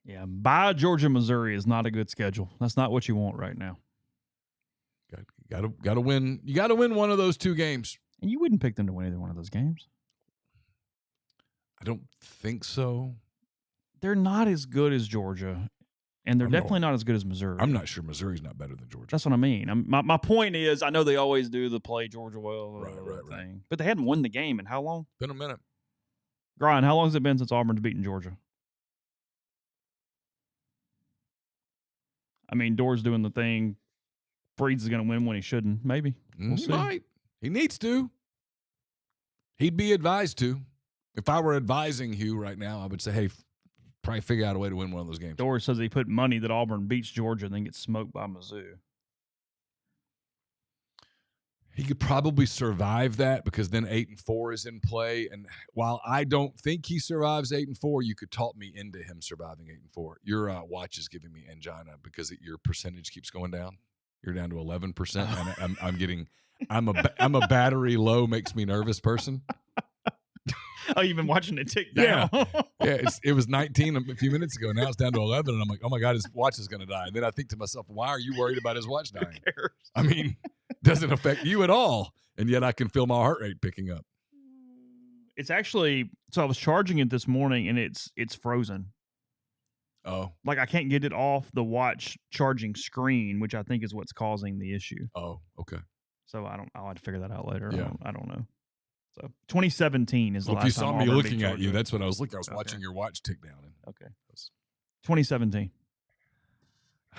A: Yeah, by Georgia, Missouri is not a good schedule. That's not what you want right now.
B: Got to win. You got to win one of those 2 games.
A: And you wouldn't pick them to win either one of those games.
B: I don't think so.
A: They're not as good as Georgia, and they're definitely not as good as Missouri.
B: I'm not sure Missouri's not better than Georgia.
A: That's what I mean. My point is, I know they always do the play Georgia well
B: right.
A: thing, but they hadn't won the game in how long?
B: Been a minute.
A: Brian, how long has it been since Auburn's beaten Georgia? I mean, Doer's doing the thing. Freeds is going to win when he shouldn't. Maybe. We'll see.
B: Might. He needs to. He'd be advised to. If I were advising Hugh right now, I would say, hey, probably figure out a way to win one of those games.
A: Doer says he put money that Auburn beats Georgia and then gets smoked by Mizzou.
B: He could probably survive that because then 8-4 is in play. And while I don't think he survives 8-4, you could talk me into him surviving 8-4. Your watch is giving me angina because your percentage keeps going down. You're down to 11%, and I'm getting. I'm a battery low makes me nervous person.
A: Oh, you've been watching it tick down.
B: Yeah. It was 19 a few minutes ago. Now it's down to 11, and I'm like, oh my God, his watch is going to die. And then I think to myself, why are you worried about his watch dying?
A: Who cares?
B: I mean, doesn't affect you at all, and yet I can feel my heart rate picking up.
A: It's actually so. I was charging it this morning, and it's frozen.
B: Oh,
A: like I can't get it off the watch charging screen, which I think is what's causing the issue.
B: Oh, okay.
A: So I'll have to figure that out later.
B: Yeah.
A: I don't know. So 2017 is the last time.
B: If you saw me
A: Auburn
B: looking
A: beat
B: at
A: Georgia.
B: you, that's what I was looking. I was watching your watch tick down.
A: Okay. 2017.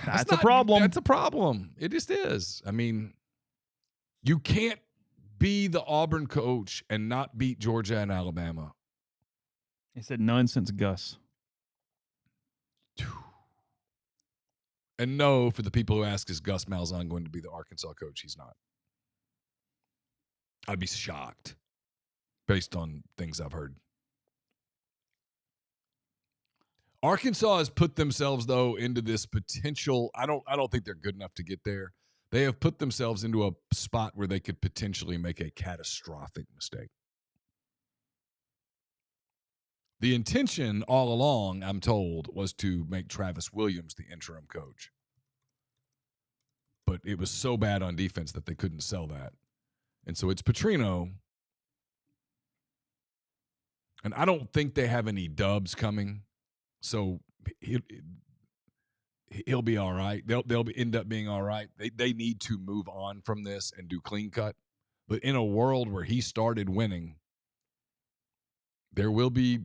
A: That's a
B: not,
A: problem.
B: That's a problem. It just is. I mean, you can't be the Auburn coach and not beat Georgia and Alabama.
A: He said none since Gus.
B: And no, for the people who ask, is Gus Malzahn going to be the Arkansas coach? He's not. I'd be shocked based on things I've heard. Arkansas has put themselves, though, into this potential. I don't think they're good enough to get there. They have put themselves into a spot where they could potentially make a catastrophic mistake. The intention all along, I'm told, was to make Travis Williams the interim coach. But it was so bad on defense that they couldn't sell that. And so it's Petrino. And I don't think they have any dubs coming. So he'll be all right. They'll end up being all right. They need to move on from this and do clean cut. But in a world where he started winning, there will be,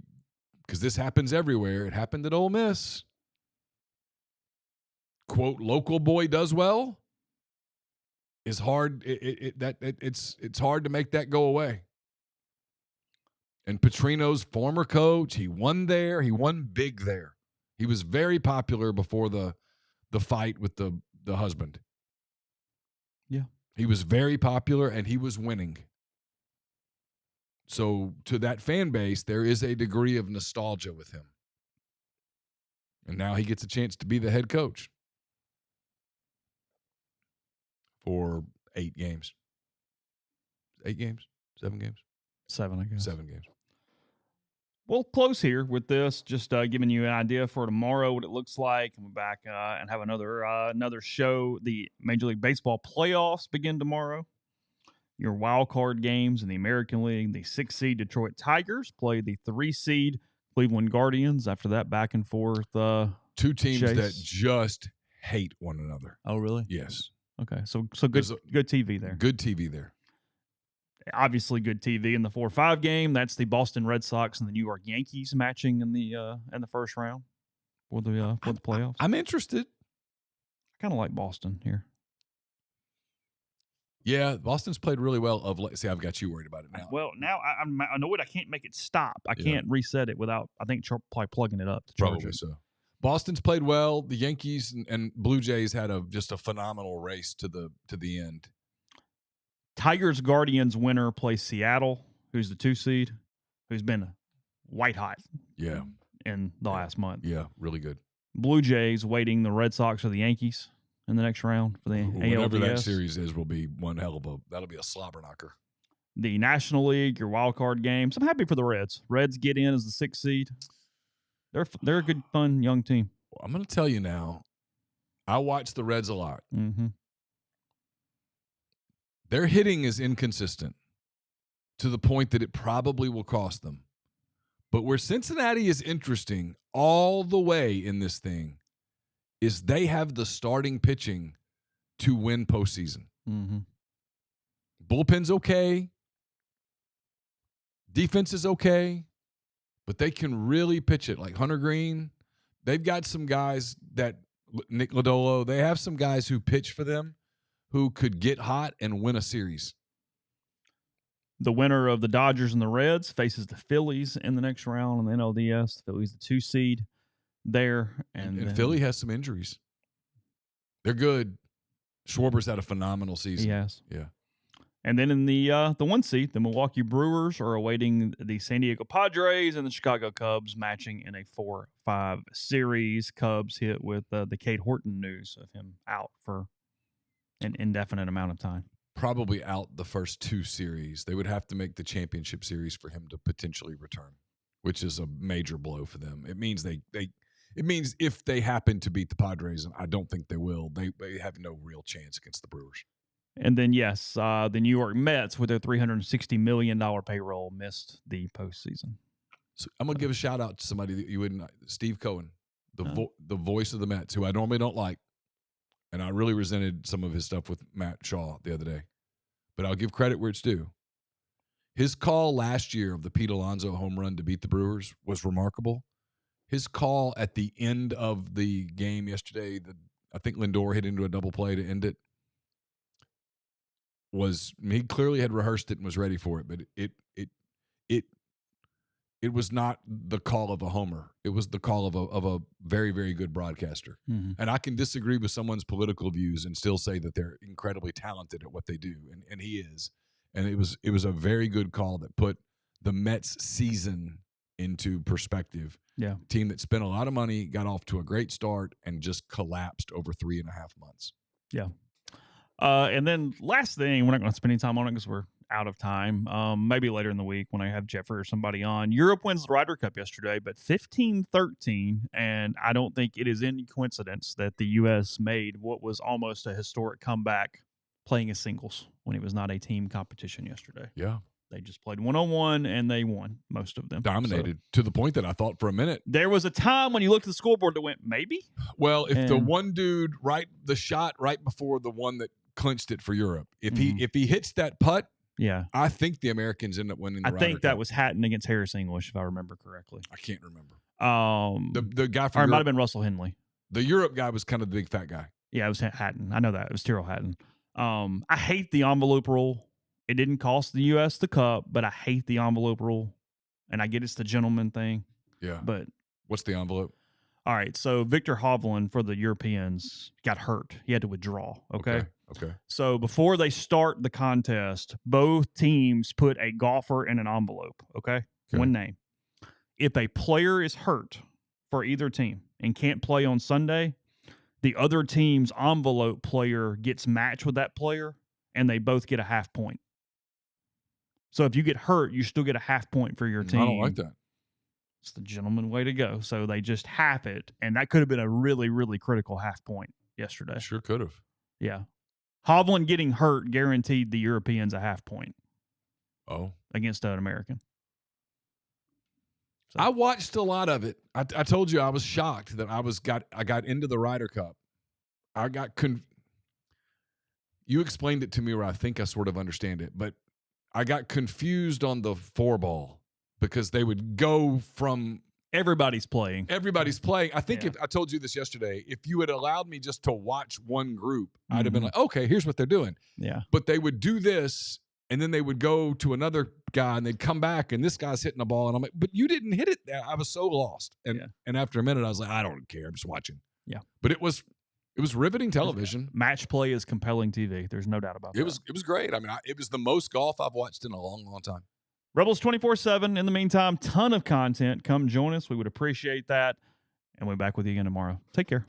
B: because this happens everywhere. It happened at Ole Miss. Quote, local boy does well is hard. It's hard to make that go away. And Petrino's former coach, he won there. He won big there. He was very popular before the fight with the husband.
A: Yeah.
B: He was very popular and he was winning. So to that fan base, there is a degree of nostalgia with him. And now he gets a chance to be the head coach for 8 games. 8 games? 7 games?
A: 7, I guess.
B: 7 games.
A: We'll close here with this, just giving you an idea for tomorrow what it looks like. And we're back and have another show. The Major League Baseball playoffs begin tomorrow. Your wild card games in the American League: the 6 seed Detroit Tigers play the 3 seed Cleveland Guardians. After that, back and forth.
B: 2 teams
A: chase.
B: that just hate one another.
A: Oh, really?
B: Yes.
A: Okay, so good TV there.
B: Good TV there.
A: Obviously, good TV in the 4-5 game. That's the Boston Red Sox and the New York Yankees matching in the first round for the playoffs.
B: I'm interested.
A: I kind of like Boston here.
B: Yeah, Boston's played really well. See, I've got you worried about it now.
A: Well, now I know it. I can't make it stop. I can't reset it without, I think, probably plugging it up to charge
B: Probably
A: it.
B: so. Boston's played well. The Yankees and Blue Jays had just a phenomenal race to the end.
A: Tigers Guardians winner plays Seattle, who's the 2 seed, who's been white hot.
B: Yeah.
A: In the last month.
B: Yeah, really good.
A: Blue Jays waiting the Red Sox or the Yankees in the next round for the ALDS.
B: Whatever that series is will be one hell of that'll be a slobber knocker.
A: The National League, your wild card games. I'm happy for the Reds. Reds get in as the 6 seed. They're a good, fun, young team.
B: Well, I'm going to tell you now, I watch the Reds a lot.
A: Mm-hmm.
B: Their hitting is inconsistent to the point that it probably will cost them. But where Cincinnati is interesting all the way in this thing is they have the starting pitching to win postseason.
A: Mm-hmm.
B: Bullpen's okay. Defense is okay. But they can really pitch it. Like Hunter Green, they've got some guys that Nick Lodolo, they have some guys who pitch for them who could get hot and win a series.
A: The winner of the Dodgers and the Reds faces the Phillies in the next round in the NLDS. The Phillies, the 2 seed there.
B: And Philly has some injuries. They're good. Schwarber's had a phenomenal season.
A: He has.
B: Yeah.
A: And then in the 1 seed, the Milwaukee Brewers are awaiting the San Diego Padres and the Chicago Cubs matching in a 4-5 series. Cubs hit with the Cade Horton news of him out for an indefinite amount of time.
B: Probably out the first 2 series. They would have to make the championship series for him to potentially return, which is a major blow for them. It means it means if they happen to beat the Padres, and I don't think they will, they have no real chance against the Brewers.
A: And then, yes, the New York Mets with their $360 million payroll missed the postseason.
B: So I'm going to give a shout out to somebody that you wouldn't, Steve Cohen, the voice of the Mets, who I normally don't like. And I really resented some of his stuff with Matt Shaw the other day. But I'll give credit where it's due. His call last year of the Pete Alonso home run to beat the Brewers was remarkable. His call at the end of the game yesterday, I think Lindor hit into a double play to end it, he clearly had rehearsed it and was ready for it, but it was not the call of a homer. It was the call of a very, very good broadcaster.
A: Mm-hmm.
B: And I can disagree with someone's political views and still say that they're incredibly talented at what they do, and he is. And it was a very good call that put the Mets season into perspective.
A: Yeah.
B: A team that spent a lot of money, got off to a great start, and just collapsed over 3.5 months.
A: Yeah. And then last thing, we're not going to spend any time on it because we're out of time. Maybe later in the week when I have Jeffrey or somebody on. Europe wins the Ryder Cup yesterday, but 15-13, and I don't think it is any coincidence that the U.S. made what was almost a historic comeback playing as singles when it was not a team competition yesterday.
B: Yeah.
A: They just played 1-on-1 and they won most of them.
B: Dominated to the point that I thought for a minute.
A: There was a time when you looked at the scoreboard that went, maybe?
B: Well, if the one dude the shot right before the one that clinched it for Europe, if he hits that putt,
A: yeah,
B: I think the Americans end up winning the Ryder
A: think that
B: Cup.
A: was Hatton against Harris English, if I remember correctly.
B: I can't remember.
A: The
B: guy from
A: Europe, it might have been Russell Henley.
B: The Europe guy was kind of the big fat guy.
A: Yeah, it was Hatton. I know that. It was Tyrrell Hatton. I hate the envelope rule. It didn't cost the U.S. the cup, but I hate the envelope rule. And I get it's the gentleman thing.
B: Yeah.
A: But
B: what's the envelope?
A: All right. So Victor Hovland for the Europeans got hurt. He had to withdraw. Okay. So before they start the contest, both teams put a golfer in an envelope. Okay. One name. If a player is hurt for either team and can't play on Sunday, the other team's envelope player gets matched with that player, and they both get a half point. So if you get hurt, you still get a half point for your team.
B: I don't like that.
A: It's the gentleman way to go. So they just half it, and that could have been a really, really critical half point yesterday.
B: Sure could have.
A: Yeah. Hovland getting hurt guaranteed the Europeans a half point.
B: Oh.
A: Against an American. So.
B: I watched a lot of it. I told you I was shocked that I got into the Ryder Cup. You explained it to me where I think I sort of understand it, but I got confused on the 4-ball because they would go from
A: everybody's playing.
B: I think if I told you this yesterday, if you had allowed me just to watch one group, I'd have been like, okay, here's what they're doing.
A: Yeah.
B: But they would do this, and then they would go to another guy, and they'd come back, and this guy's hitting the ball, and I'm like, but you didn't hit it. I was so lost. And after a minute, I was like, I don't care. I'm just watching.
A: Yeah.
B: But it was riveting television.
A: Match play is compelling TV. There's no doubt about that.
B: It was great. I mean, it was the most golf I've watched in a long, long time.
A: Rebels 24/7. In the meantime, ton of content. Come join us. We would appreciate that. And we'll be back with you again tomorrow. Take care.